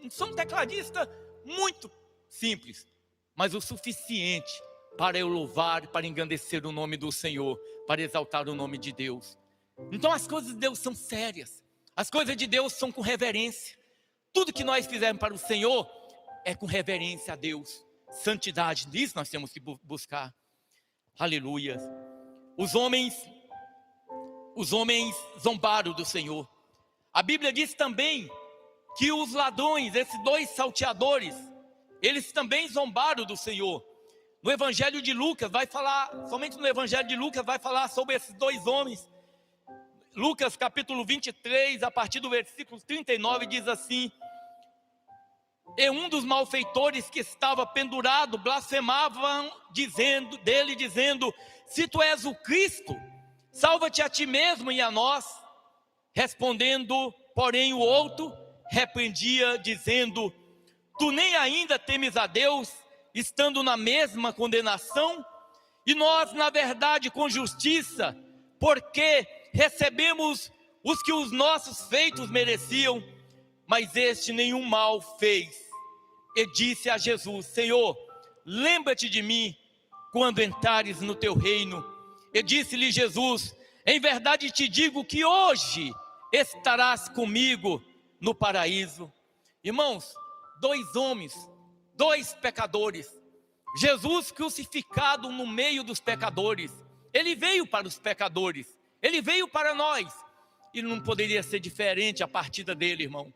não sou um tecladista muito simples, mas o suficiente para eu louvar, para engrandecer o nome do Senhor, para exaltar o nome de Deus. Então as coisas de Deus são sérias, as coisas de Deus são com reverência. Tudo que nós fizermos para o Senhor é com reverência a Deus, santidade, nisso nós temos que buscar. Aleluia. Os homens zombaram do Senhor. A Bíblia diz também que os ladrões, esses dois salteadores, eles também zombaram do Senhor. No Evangelho de Lucas vai falar, somente no Evangelho de Lucas vai falar sobre esses dois homens. Lucas capítulo 23, a partir do versículo 39, diz assim: e um dos malfeitores que estava pendurado blasfemavam dizendo: se tu és o Cristo, salva-te a ti mesmo e a nós. Respondendo, porém, o outro repreendia, dizendo: tu nem ainda temes a Deus, estando na mesma condenação? E nós, na verdade, com justiça, porque recebemos os que os nossos feitos mereciam, mas este nenhum mal fez. E disse a Jesus: Senhor, lembra-te de mim quando entrares no teu reino. E disse-lhe Jesus: em verdade te digo que hoje estarás comigo no paraíso. Irmãos, dois homens, dois pecadores, Jesus crucificado no meio dos pecadores. Ele veio para os pecadores, ele veio para nós, e não poderia ser diferente a partida dele, irmão.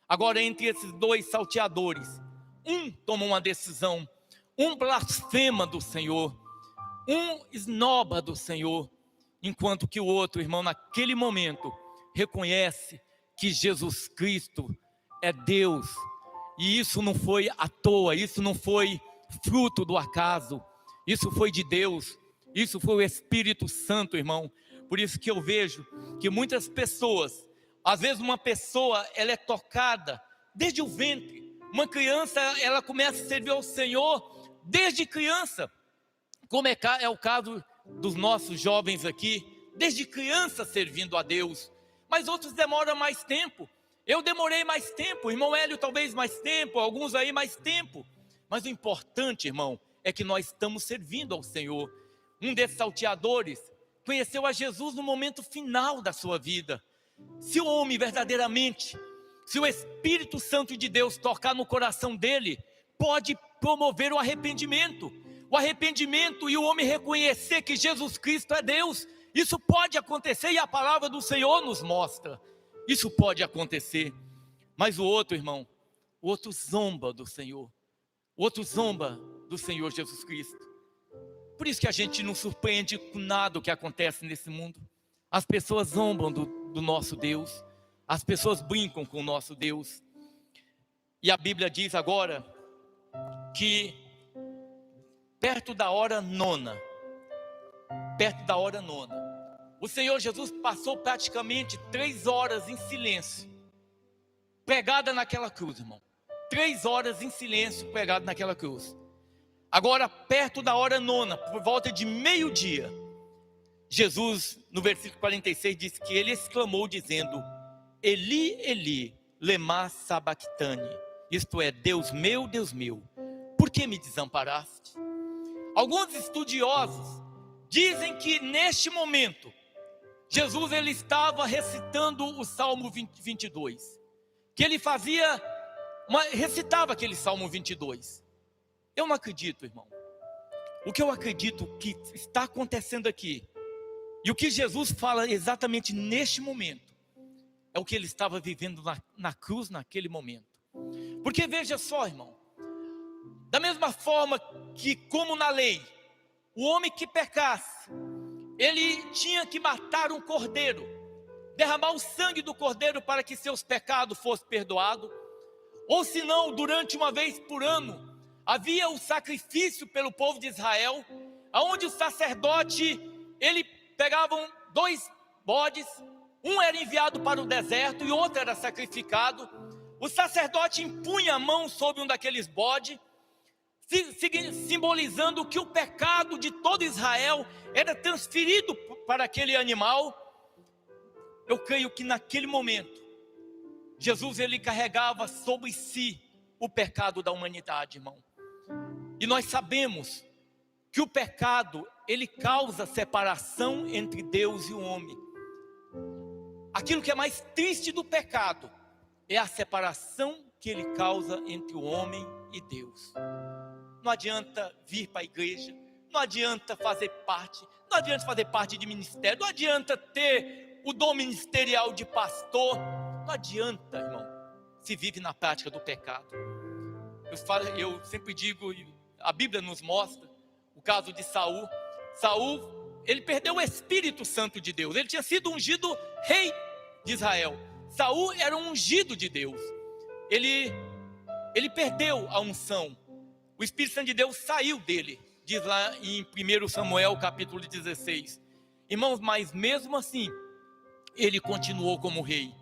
Agora, entre esses dois salteadores, um toma uma decisão, um blasfema do Senhor, um esnoba do Senhor, enquanto que o outro, irmão, naquele momento, reconhece que Jesus Cristo é Deus. E isso não foi à toa, isso não foi fruto do acaso, isso foi de Deus, isso foi o Espírito Santo, irmão. Por isso que eu vejo que muitas pessoas, às vezes uma pessoa, ela é tocada desde o ventre. Uma criança, ela começa a servir ao Senhor desde criança, como é o caso dos nossos jovens aqui, desde criança servindo a Deus. Mas outros demoram mais tempo. Eu demorei mais tempo, irmão Hélio talvez mais tempo, alguns aí mais tempo. Mas o importante, irmão, é que nós estamos servindo ao Senhor. Um desses salteadores conheceu a Jesus no momento final da sua vida. Se o homem verdadeiramente, se o Espírito Santo de Deus tocar no coração dele, pode promover o arrependimento. O arrependimento e o homem reconhecer que Jesus Cristo é Deus. Isso pode acontecer e a palavra do Senhor nos mostra. Isso pode acontecer. Mas o outro, irmão, o outro zomba do Senhor. O outro zomba do Senhor Jesus Cristo. Por isso que a gente não surpreende com nada o que acontece nesse mundo. As pessoas zombam do nosso Deus. As pessoas brincam com o nosso Deus. E a Bíblia diz agora que perto da hora nona, o Senhor Jesus passou praticamente 3 horas em silêncio, pregada naquela cruz, irmão. 3 horas em silêncio, pregado naquela cruz. Agora, perto da hora nona, por volta de meio-dia, Jesus, no versículo 46, diz que ele exclamou dizendo: Eli, Eli, lema sabachthani. Isto é, Deus meu, por que me desamparaste? Alguns estudiosos dizem que neste momento, Jesus ele estava recitando o Salmo 22. Que ele recitava aquele Salmo 22. Eu não acredito, irmão. O que eu acredito que está acontecendo aqui, e o que Jesus fala exatamente neste momento, é o que ele estava vivendo na cruz naquele momento. Porque veja só, irmão, da mesma forma que como na lei, o homem que pecasse, ele tinha que matar um cordeiro, derramar o sangue do cordeiro para que seus pecados fossem perdoados, ou senão, durante uma vez por ano, havia o sacrifício pelo povo de Israel, onde o sacerdote, ele pegavam 2 bodes, um era enviado para o deserto e outro era sacrificado. O sacerdote impunha a mão sobre um daqueles bodes, simbolizando que o pecado de todo Israel era transferido para aquele animal. Eu creio que naquele momento, Jesus ele carregava sobre si o pecado da humanidade, irmão. E nós sabemos que o pecado, ele causa separação entre Deus e o homem. Aquilo que é mais triste do pecado é a separação que ele causa entre o homem e Deus. Não adianta vir para a igreja, não adianta fazer parte de ministério, não adianta ter o dom ministerial de pastor, não adianta, irmão, se vive na prática do pecado. Eu sempre digo, a Bíblia nos mostra o caso de Saul. Saul, ele perdeu o Espírito Santo de Deus. Ele tinha sido ungido rei de Israel. Saul era um ungido de Deus. Ele perdeu a unção. O Espírito Santo de Deus saiu dele. Diz lá em 1 Samuel capítulo 16. Irmãos, mas mesmo assim, ele continuou como rei.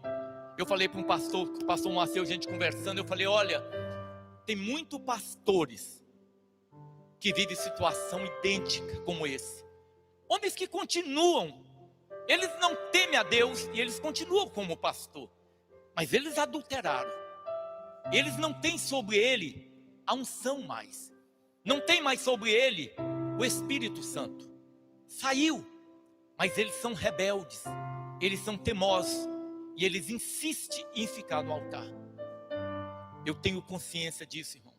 Eu falei para o pastor Maceu, gente conversando, eu falei, olha, tem muitos pastores que vivem situação idêntica como esse. Homens que continuam, eles não temem a Deus e eles continuam como pastor, mas eles adulteraram. Eles não têm sobre ele a unção mais, não tem mais sobre ele o Espírito Santo. Saiu, mas eles são rebeldes, eles são teimosos e eles insistem em ficar no altar. Eu tenho consciência disso, irmão.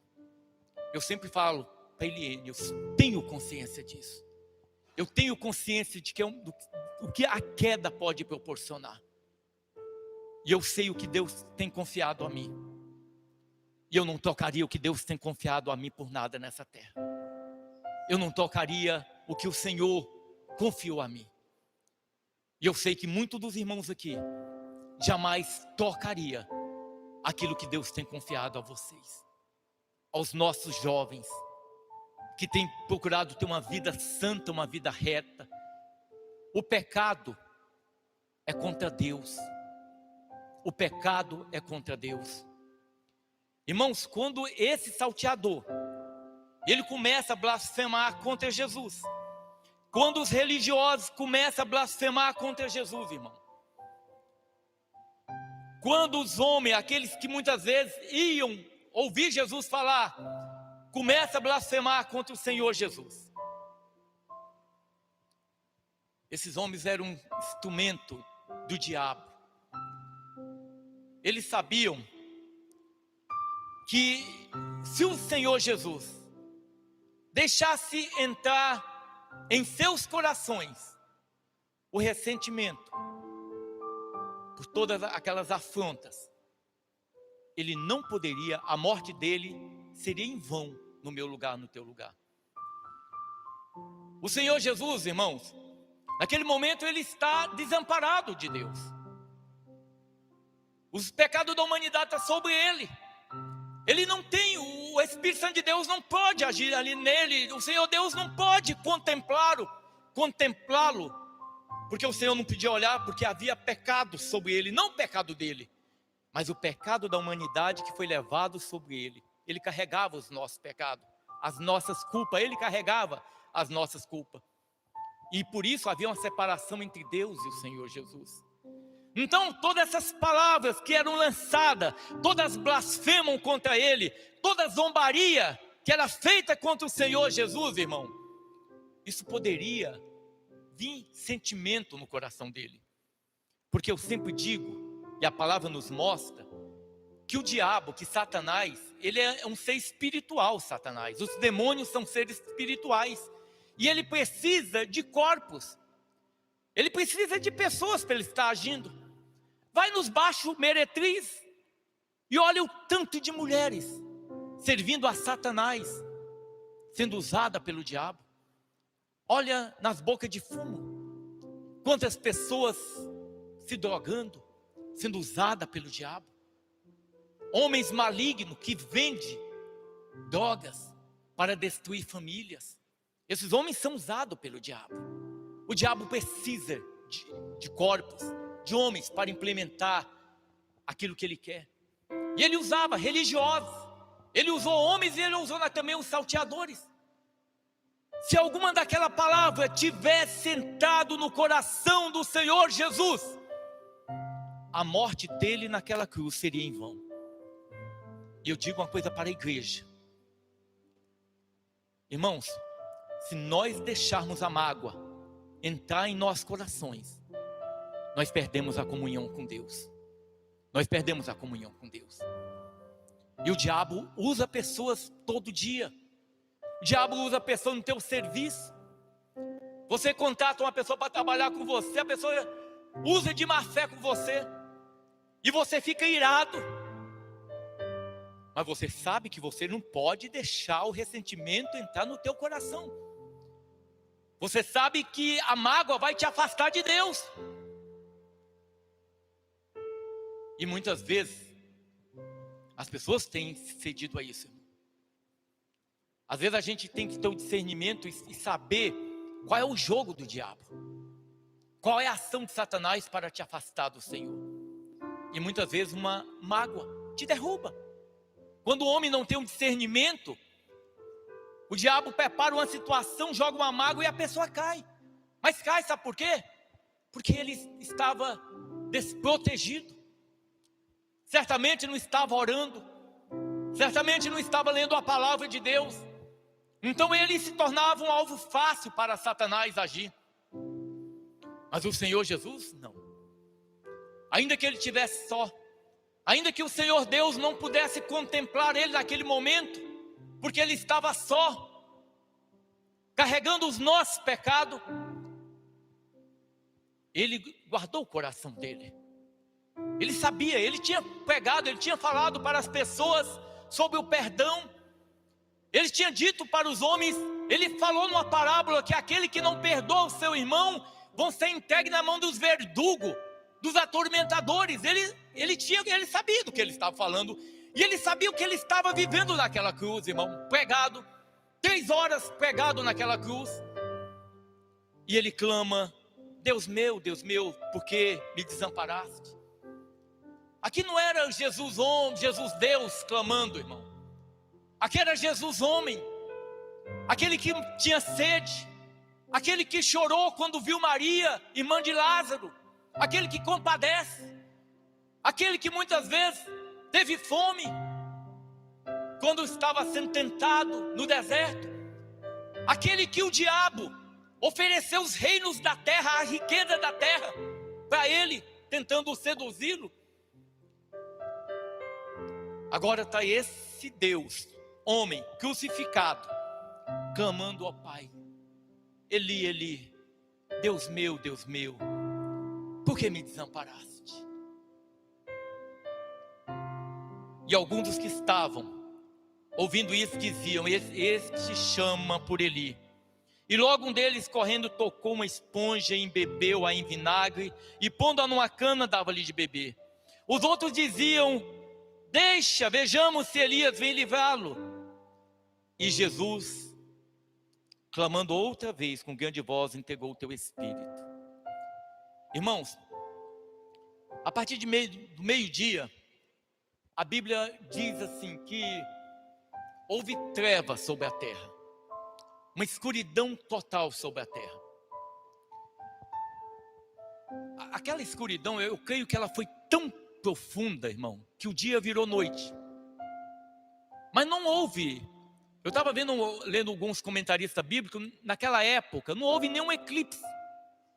Eu sempre falo para Eliane, eu tenho consciência disso. Eu tenho consciência de que o que a queda pode proporcionar. E eu sei o que Deus tem confiado a mim. E eu não tocaria o que Deus tem confiado a mim por nada nessa terra. Eu não tocaria o que o Senhor confiou a mim. E eu sei que muitos dos irmãos aqui jamais tocaria aquilo que Deus tem confiado a vocês. Aos nossos jovens que têm procurado ter uma vida santa, uma vida reta. O pecado é contra Deus. O pecado é contra Deus. Irmãos, quando esse salteador, ele começa a blasfemar contra Jesus, quando os religiosos começam a blasfemar contra Jesus, irmão, quando os homens, aqueles que muitas vezes iam ouvir Jesus falar, começam a blasfemar contra o Senhor Jesus. Esses homens eram um instrumento do diabo. Eles sabiam que se o Senhor Jesus deixasse entrar em seus corações o ressentimento por todas aquelas afrontas, ele não poderia, a morte dele seria em vão no meu lugar, no teu lugar. O Senhor Jesus, irmãos, naquele momento ele está desamparado de Deus. Os pecados da humanidade estão sobre ele. Ele não tem, o Espírito Santo de Deus não pode agir ali nele. O Senhor Deus não pode contemplá-lo, porque o Senhor não podia olhar, porque havia pecado sobre ele, não o pecado dele, mas o pecado da humanidade que foi levado sobre ele. Ele carregava os nossos pecados, as nossas culpas, ele carregava as nossas culpas. E por isso havia uma separação entre Deus e o Senhor Jesus. Então todas essas palavras que eram lançadas, todas blasfemam contra ele, toda zombaria que era feita contra o Senhor Jesus, irmão, isso poderia vir sentimento no coração dele. Porque eu sempre digo, e a palavra nos mostra, que o diabo, que Satanás, ele é um ser espiritual, Satanás. Os demônios são seres espirituais. E ele precisa de corpos. Ele precisa de pessoas para ele estar agindo. Vai nos baixos meretriz e olha o tanto de mulheres servindo a Satanás, sendo usada pelo diabo. Olha nas bocas de fumo, quantas pessoas se drogando, sendo usada pelo diabo. Homens malignos que vendem drogas para destruir famílias. Esses homens são usados pelo diabo. O diabo precisa de corpos, de homens para implementar aquilo que ele quer. E ele usava religiosos, ele usou homens e ele usou também os salteadores. Se alguma daquela palavra tivesse entrado no coração do Senhor Jesus, a morte dele naquela cruz seria em vão. E eu digo uma coisa para a igreja, irmãos, se nós deixarmos a mágoa entrar em nossos corações, nós perdemos a comunhão com Deus. Nós perdemos a comunhão com Deus. E o diabo usa pessoas todo dia. O diabo usa pessoas no teu serviço. Você contrata uma pessoa para trabalhar com você, a pessoa usa de má fé com você, e você fica irado. Mas você sabe que você não pode deixar o ressentimento entrar no teu coração. Você sabe que a mágoa vai te afastar de Deus. E muitas vezes as pessoas têm cedido a isso. Às vezes a gente tem que ter o discernimento e saber qual é o jogo do diabo, qual é a ação de Satanás para te afastar do Senhor. E muitas vezes uma mágoa te derruba. Quando o homem não tem um discernimento, o diabo prepara uma situação, joga uma mágoa e a pessoa cai. Mas cai, sabe por quê? Porque ele estava desprotegido. Certamente não estava orando, certamente não estava lendo a palavra de Deus. Então ele se tornava um alvo fácil para Satanás agir. Mas o Senhor Jesus, não. Ainda que ele estivesse só, ainda que o Senhor Deus não pudesse contemplar ele naquele momento, porque ele estava só, carregando os nossos pecados, ele guardou o coração dele. Ele sabia, ele tinha pregado, ele tinha falado para as pessoas sobre o perdão. Ele tinha dito para os homens, ele falou numa parábola que aquele que não perdoa o seu irmão vão ser entregues na mão dos verdugos, dos atormentadores. Ele sabia do que ele estava falando, e ele sabia o que ele estava vivendo naquela cruz, irmão, pregado, 3 horas pregado naquela cruz. E ele clama: Deus meu, por que me desamparaste? Aqui não era Jesus homem, Jesus Deus clamando, irmão. Aqui era Jesus homem, aquele que tinha sede, aquele que chorou quando viu Maria, irmã de Lázaro, aquele que compadece, aquele que muitas vezes teve fome quando estava sendo tentado no deserto, aquele que o diabo ofereceu os reinos da terra, a riqueza da terra para ele, tentando seduzi-lo. Agora está esse Deus, homem, crucificado, clamando ao Pai: Eli, Eli, Deus meu, por que me desamparaste? E alguns dos que estavam ouvindo isso diziam: este chama por Eli. E logo um deles, correndo, tocou uma esponja, embebeu-a em vinagre e pondo-a numa cana, dava-lhe de beber. Os outros diziam: deixa, vejamos se Elias vem livrá-lo. E Jesus, clamando outra vez com grande voz, entregou o teu espírito. Irmãos, a partir do meio-dia, a Bíblia diz assim que houve trevas sobre a terra, uma escuridão total sobre a terra. Aquela escuridão, eu creio que ela foi tão profunda, irmão, que o dia virou noite. Mas não houve, eu estava lendo alguns comentaristas bíblicos, naquela época não houve nenhum eclipse.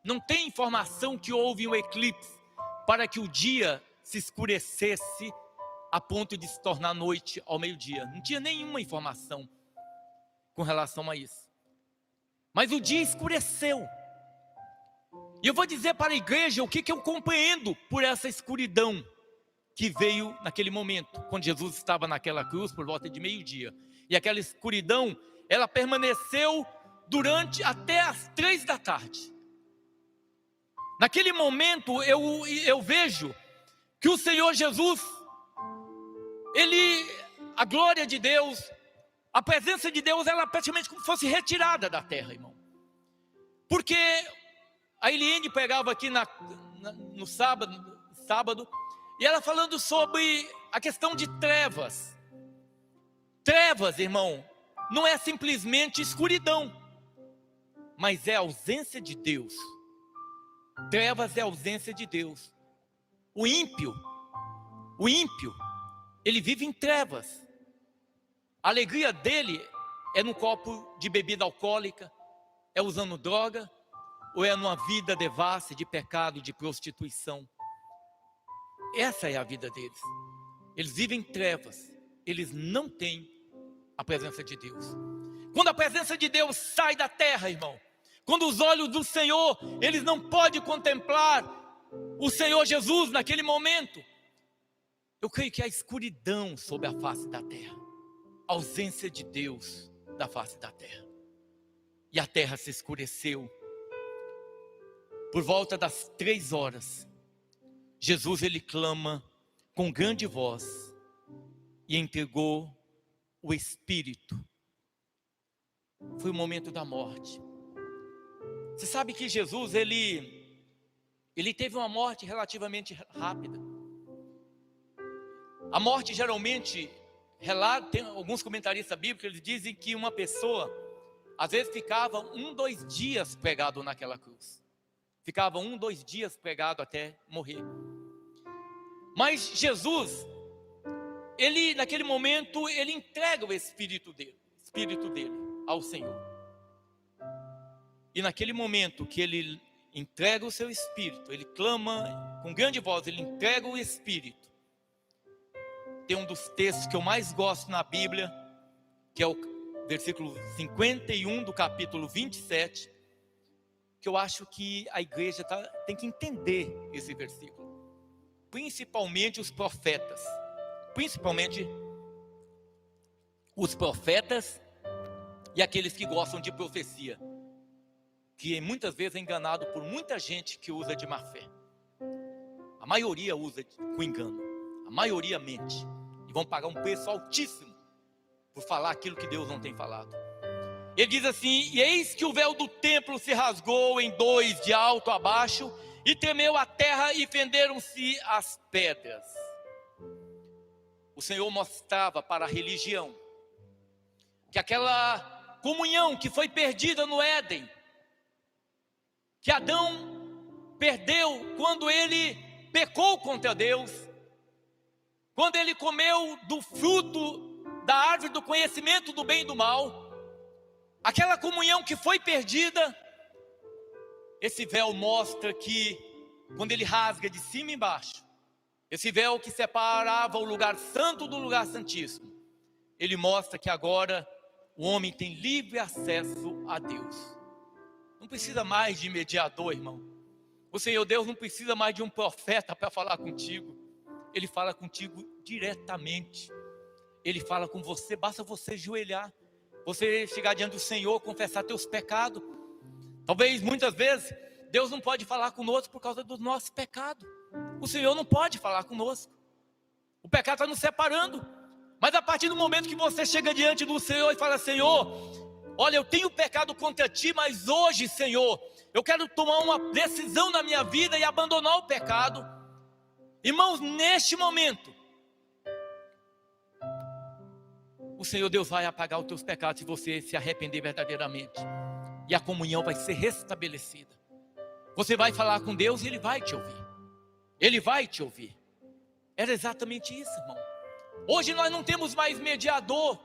Não tem informação que houve um eclipse para que o dia se escurecesse a ponto de se tornar noite ao meio-dia. Não tinha nenhuma informação com relação a isso. Mas o dia escureceu. E eu vou dizer para a igreja o que eu compreendo por essa escuridão que veio naquele momento, quando Jesus estava naquela cruz por volta de meio-dia. E aquela escuridão, ela permaneceu até as 3 da tarde. Naquele momento eu vejo que o Senhor Jesus, a glória de Deus, a presença de Deus, ela praticamente como se fosse retirada da terra, irmão. Porque a Eliane pregava aqui no sábado, e ela falando sobre a questão de trevas. Trevas, irmão, não é simplesmente escuridão, mas é a ausência de Deus. Trevas é a ausência de Deus. O ímpio, ele vive em trevas. A alegria dele é no copo de bebida alcoólica, é usando droga, ou é numa vida devassa de pecado, de prostituição. Essa é a vida deles. Eles vivem em trevas, eles não têm a presença de Deus. Quando a presença de Deus sai da terra, irmão, quando os olhos do Senhor, eles não podem contemplar o Senhor Jesus naquele momento, eu creio que há escuridão sobre a face da terra, ausência de Deus da face da terra. E a terra se escureceu. Por volta das 3 horas, Jesus, ele clama com grande voz e entregou o Espírito. Foi o momento da morte. Você sabe que Jesus, ele teve uma morte relativamente rápida. A morte geralmente, tem alguns comentaristas bíblicos, eles dizem que uma pessoa, às vezes ficava 1-2 dias pregado naquela cruz. Ficava 1-2 dias pregado até morrer. Mas Jesus, ele naquele momento, ele entrega o Espírito dele ao Senhor. E naquele momento que ele entrega o seu Espírito, ele clama com grande voz, ele entrega o Espírito. Tem um dos textos que eu mais gosto na Bíblia, que é o versículo 51 do capítulo 27, que eu acho que a igreja tem que entender esse versículo. principalmente os profetas. Principalmente os profetas e aqueles que gostam de profecia, que muitas vezes é enganado por muita gente que usa de má fé. A maioria usa com engano, a maioria mente, e vão pagar um preço altíssimo por falar aquilo que Deus não tem falado. Ele diz assim: e eis que o véu do templo se rasgou em dois, de alto a baixo, e tremeu a terra e fenderam-se as pedras. O Senhor mostrava para a religião que aquela comunhão que foi perdida no Éden, que Adão perdeu quando ele pecou contra Deus, quando ele comeu do fruto da árvore do conhecimento do bem e do mal, aquela comunhão que foi perdida, esse véu mostra que, quando ele rasga de cima e embaixo, esse véu que separava o lugar santo do lugar santíssimo, ele mostra que agora o homem tem livre acesso a Deus. Não precisa mais de mediador, irmão. O Senhor Deus não precisa mais de um profeta para falar contigo. Ele fala contigo diretamente. Ele fala com você, basta você ajoelhar, você chegar diante do Senhor, confessar teus pecados. Talvez muitas vezes Deus não pode falar conosco por causa dos nossos pecados. O Senhor não pode falar conosco. O pecado está nos separando. Mas a partir do momento que você chega diante do Senhor e fala: Senhor, olha, eu tenho pecado contra ti, mas hoje, Senhor, eu quero tomar uma decisão na minha vida e abandonar o pecado. Irmãos, neste momento, o Senhor Deus vai apagar os teus pecados se você se arrepender verdadeiramente. E a comunhão vai ser restabelecida. Você vai falar com Deus e Ele vai te ouvir. Ele vai te ouvir. Era exatamente isso, irmão. Hoje nós não temos mais mediador.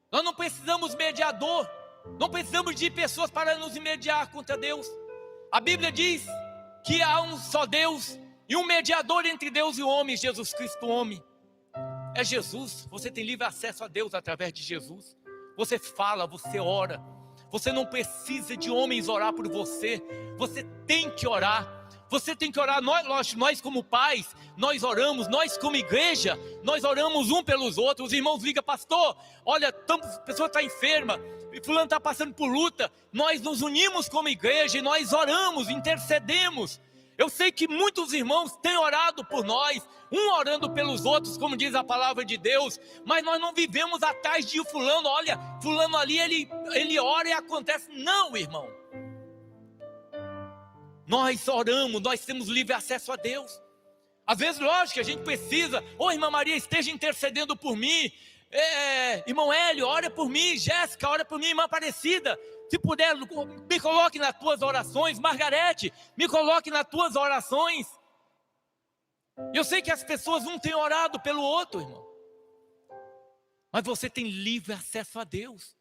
Nós não precisamos mediador. Não precisamos de pessoas para nos mediar contra Deus. A Bíblia diz que há um só Deus e um mediador entre Deus e o homem, Jesus Cristo, o homem. É Jesus. Você tem livre acesso a Deus através de Jesus. Você fala, você ora. Você não precisa de homens orar por você. Você tem que orar. Você tem que orar. Nós como pais, nós oramos. Nós como igreja, nós oramos um pelos outros. Os irmãos ligam: pastor, olha, a pessoa está enferma, fulano está passando por luta. Nós nos unimos como igreja e nós oramos, intercedemos. Eu sei que muitos irmãos têm orado por nós, um orando pelos outros, como diz a palavra de Deus, mas nós não vivemos atrás de fulano. Olha, fulano ali, ele ora e acontece. Não, irmão. Nós oramos, nós temos livre acesso a Deus. Às vezes, lógico que a gente precisa: ô irmã Maria, esteja intercedendo por mim. Irmão Hélio, ora por mim. Jéssica, ora por mim. Irmã Aparecida, se puder, me coloque nas tuas orações. Margarete, me coloque nas tuas orações. Eu sei que as pessoas não têm orado pelo outro, irmão, mas você tem livre acesso a Deus.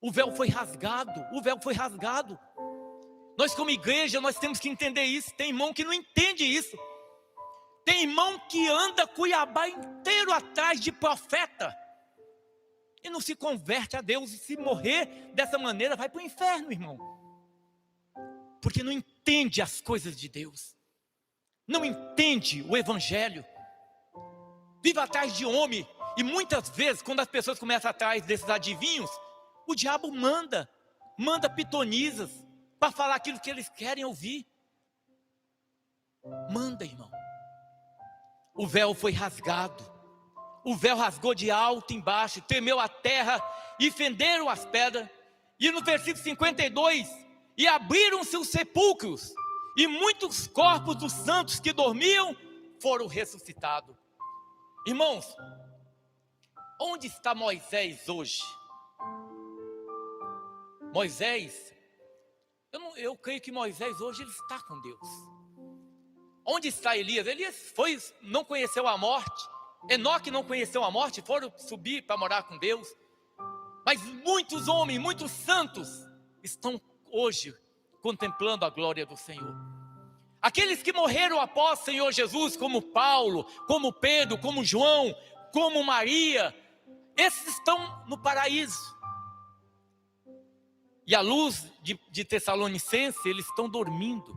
O véu foi rasgado, o véu foi rasgado. Nós como igreja, nós temos que entender isso. Tem irmão que não entende isso. Tem irmão que anda Cuiabá inteiro atrás de profeta e não se converte a Deus. E se morrer dessa maneira, vai para o inferno, irmão. Porque não entende as coisas de Deus. Não entende o evangelho. Vive atrás de homem. E muitas vezes, quando as pessoas começam atrás desses adivinhos, o diabo manda pitonisas para falar aquilo que eles querem ouvir. Manda, irmão. O véu foi rasgado. O véu rasgou de alto embaixo, tremeu a terra e fenderam as pedras. E no versículo 52, e abriram-se os sepulcros, e muitos corpos dos santos que dormiam foram ressuscitados. Irmãos, onde está Moisés hoje? Moisés, eu creio que Moisés hoje ele está com Deus. Onde está Elias? Elias não conheceu a morte. Enoque não conheceu a morte, foram subir para morar com Deus. Mas muitos homens, muitos santos estão hoje contemplando a glória do Senhor. Aqueles que morreram após o Senhor Jesus, como Paulo, como Pedro, como João, como Maria, esses estão no paraíso. E à luz de Tessalonicenses, eles estão dormindo.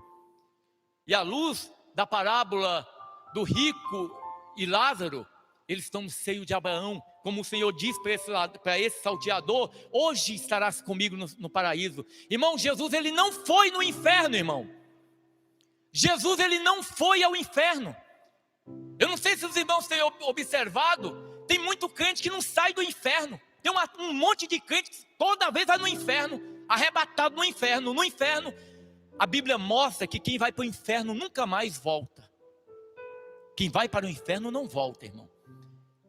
E à luz da parábola do rico e Lázaro, eles estão no seio de Abraão. Como o Senhor diz para esse salteador: hoje estarás comigo no paraíso. Irmão, Jesus ele não foi no inferno, irmão. Jesus ele não foi ao inferno. Eu não sei se os irmãos têm observado, tem muito crente que não sai do inferno. Tem um monte de crente que toda vez vai no inferno, arrebatado no inferno. No inferno, a Bíblia mostra que quem vai para o inferno nunca mais volta. Quem vai para o inferno não volta, irmão.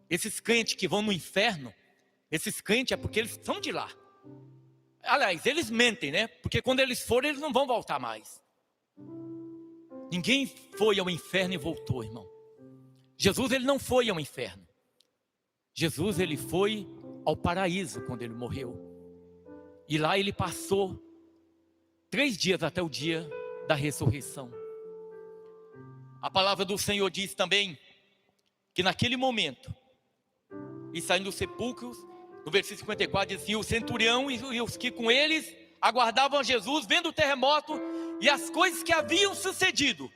Esses crentes que vão no inferno, esses crentes é porque eles são de lá. Aliás, eles mentem, né? Porque quando eles forem, eles não vão voltar mais. Ninguém foi ao inferno e voltou, irmão. Jesus ele não foi ao inferno. Jesus ele foi ao paraíso quando ele morreu. E lá ele passou 3 dias até o dia da ressurreição. A palavra do Senhor diz também que naquele momento, e saindo dos sepulcros, no versículo 54 diz assim: o centurião e os que com eles aguardavam a Jesus, vendo o terremoto e as coisas que haviam sucedido,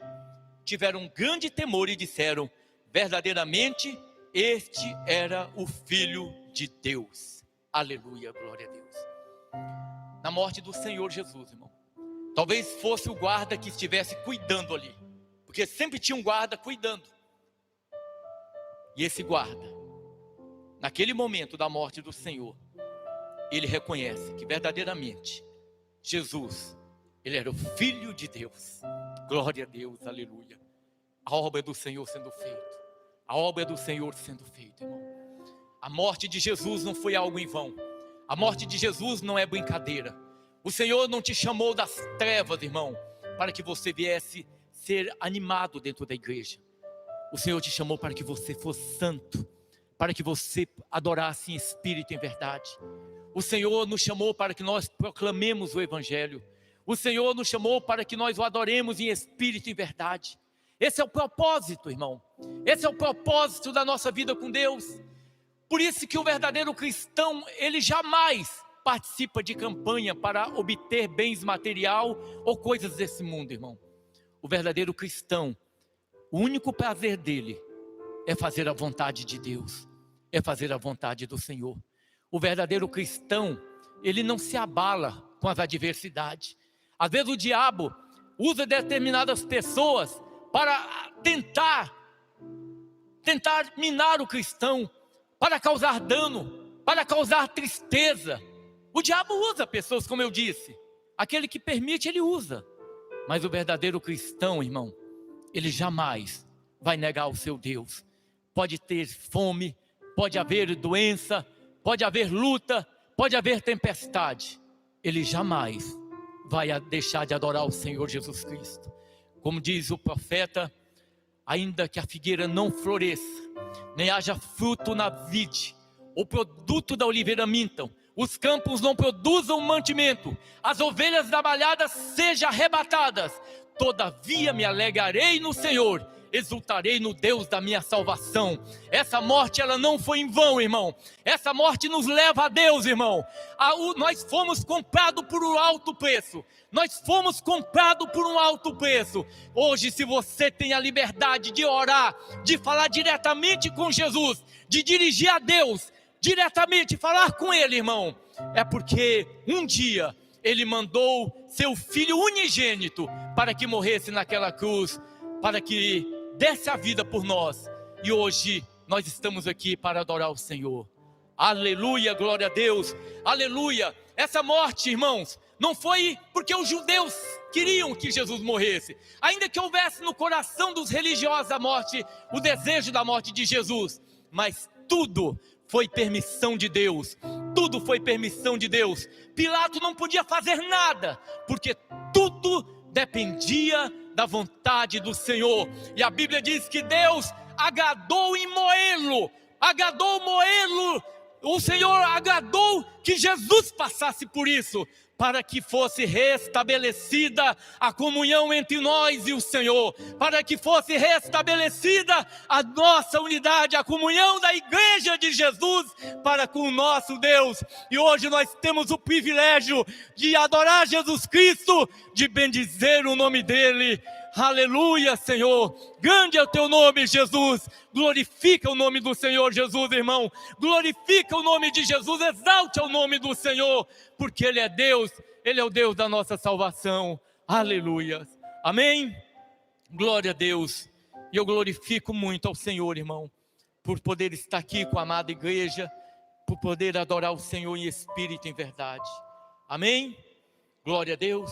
tiveram um grande temor e disseram: verdadeiramente este era o Filho de Deus. Aleluia, glória a Deus. Na morte do Senhor Jesus, irmão, talvez fosse o guarda que estivesse cuidando ali, porque sempre tinha um guarda cuidando. E esse guarda, naquele momento da morte do Senhor, ele reconhece que verdadeiramente Jesus, ele era o Filho de Deus. Glória a Deus, aleluia. A obra do Senhor sendo feita. A obra do Senhor sendo feita, irmão. A morte de Jesus não foi algo em vão. A morte de Jesus não é brincadeira. O Senhor não te chamou das trevas, irmão, para que você viesse ser animado dentro da igreja. O Senhor te chamou para que você fosse santo, para que você adorasse em espírito e em verdade. O Senhor nos chamou para que nós proclamemos o Evangelho. O Senhor nos chamou para que nós o adoremos em espírito e em verdade. Esse é o propósito, irmão. Esse é o propósito da nossa vida com Deus. Por isso que o verdadeiro cristão, ele jamais participa de campanha para obter bens material ou coisas desse mundo, irmão. O verdadeiro cristão, o único prazer dele é fazer a vontade de Deus, é fazer a vontade do Senhor. O verdadeiro cristão, ele não se abala com as adversidades. Às vezes o diabo usa determinadas pessoas para tentar minar o cristão, para causar dano, para causar tristeza. O diabo usa pessoas, como eu disse. Aquele que permite, ele usa. Mas o verdadeiro cristão, irmão, ele jamais vai negar o seu Deus. Pode ter fome, pode haver doença, pode haver luta, pode haver tempestade. Ele jamais vai deixar de adorar o Senhor Jesus Cristo. Como diz o profeta: ainda que a figueira não floresça, nem haja fruto na vide, o produto da oliveira mintam, os campos não produzam mantimento, as ovelhas da malhada sejam arrebatadas, todavia me alegrarei no Senhor, exultarei no Deus da minha salvação. Essa morte, ela não foi em vão, irmão. Essa morte nos leva a Deus, irmão. Nós fomos comprados por um alto preço. Nós fomos comprados por um alto preço. Hoje, se você tem a liberdade de orar, de falar diretamente com Jesus, de dirigir a Deus diretamente, falar com Ele, irmão, é porque um dia Ele mandou seu Filho unigênito para que morresse naquela cruz, para que desse a vida por nós. E hoje nós estamos aqui para adorar o Senhor. Aleluia, glória a Deus, aleluia. Essa morte, irmãos, não foi porque os judeus queriam que Jesus morresse, ainda que houvesse no coração dos religiosos a morte, o desejo da morte de Jesus, mas tudo foi permissão de Deus. Tudo foi permissão de Deus. Pilato não podia fazer nada, porque tudo dependia da vontade do Senhor. E a Bíblia diz que Deus agradou em moê-lo. O Senhor agradou que Jesus passasse por isso, para que fosse restabelecida a comunhão entre nós e o Senhor, para que fosse restabelecida a nossa unidade, a comunhão da igreja de Jesus para com o nosso Deus. E hoje nós temos o privilégio de adorar Jesus Cristo, de bendizer o nome dEle. Aleluia, Senhor, grande é o teu nome, Jesus. Glorifica o nome do Senhor, Jesus, irmão. Glorifica o nome de Jesus, exalte o nome do Senhor, porque Ele é Deus, Ele é o Deus da nossa salvação. Aleluia, amém? Glória a Deus. E eu glorifico muito ao Senhor, irmão, por poder estar aqui com a amada igreja, por poder adorar o Senhor em espírito e em verdade. Amém? Glória a Deus.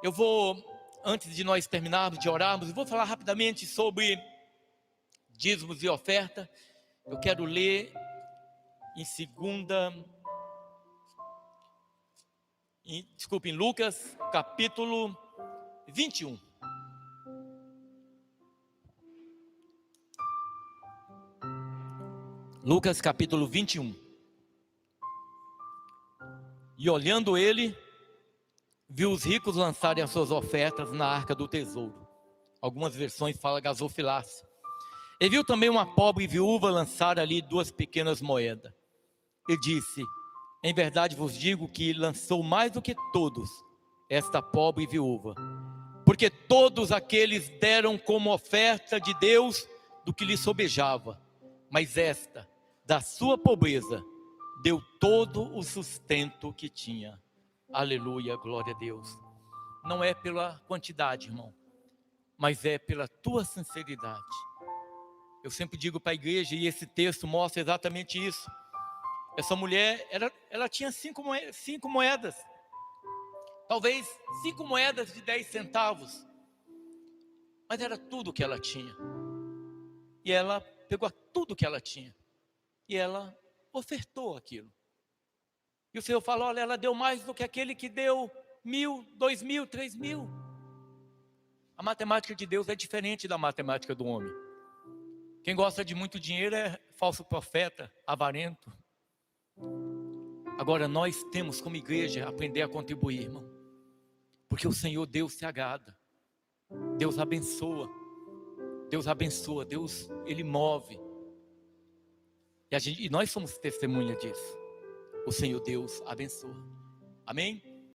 Eu vou, antes de nós terminarmos de orarmos, eu vou falar rapidamente sobre dízimos e oferta. Eu quero ler em Lucas capítulo 21. Lucas capítulo 21. E olhando ele, viu os ricos lançarem as suas ofertas na arca do tesouro. Algumas versões falam gasofilácio. E viu também uma pobre viúva lançar ali 2 pequenas moedas. E disse: em verdade vos digo que lançou mais do que todos esta pobre viúva. Porque todos aqueles deram como oferta de Deus do que lhe sobejava. Mas esta, da sua pobreza, deu todo o sustento que tinha. Aleluia, glória a Deus. Não é pela quantidade, irmão, mas é pela tua sinceridade. Eu sempre digo para a igreja, e esse texto mostra exatamente isso. Essa mulher, ela tinha 5 moedas. Talvez 5 moedas de 10 centavos. Mas era tudo que ela tinha. E ela pegou tudo que ela tinha. E ela ofertou aquilo. E o Senhor falou: olha, ela deu mais do que aquele que deu 1.000, 2.000, 3.000. A matemática de Deus é diferente da matemática do homem. Quem gosta de muito dinheiro é falso profeta, avarento. Agora nós temos como igreja aprender a contribuir, irmão. Porque o Senhor Deus se agrada. Deus abençoa. Deus abençoa. Deus, Ele move. E nós somos testemunha disso. O Senhor Deus abençoa. Amém?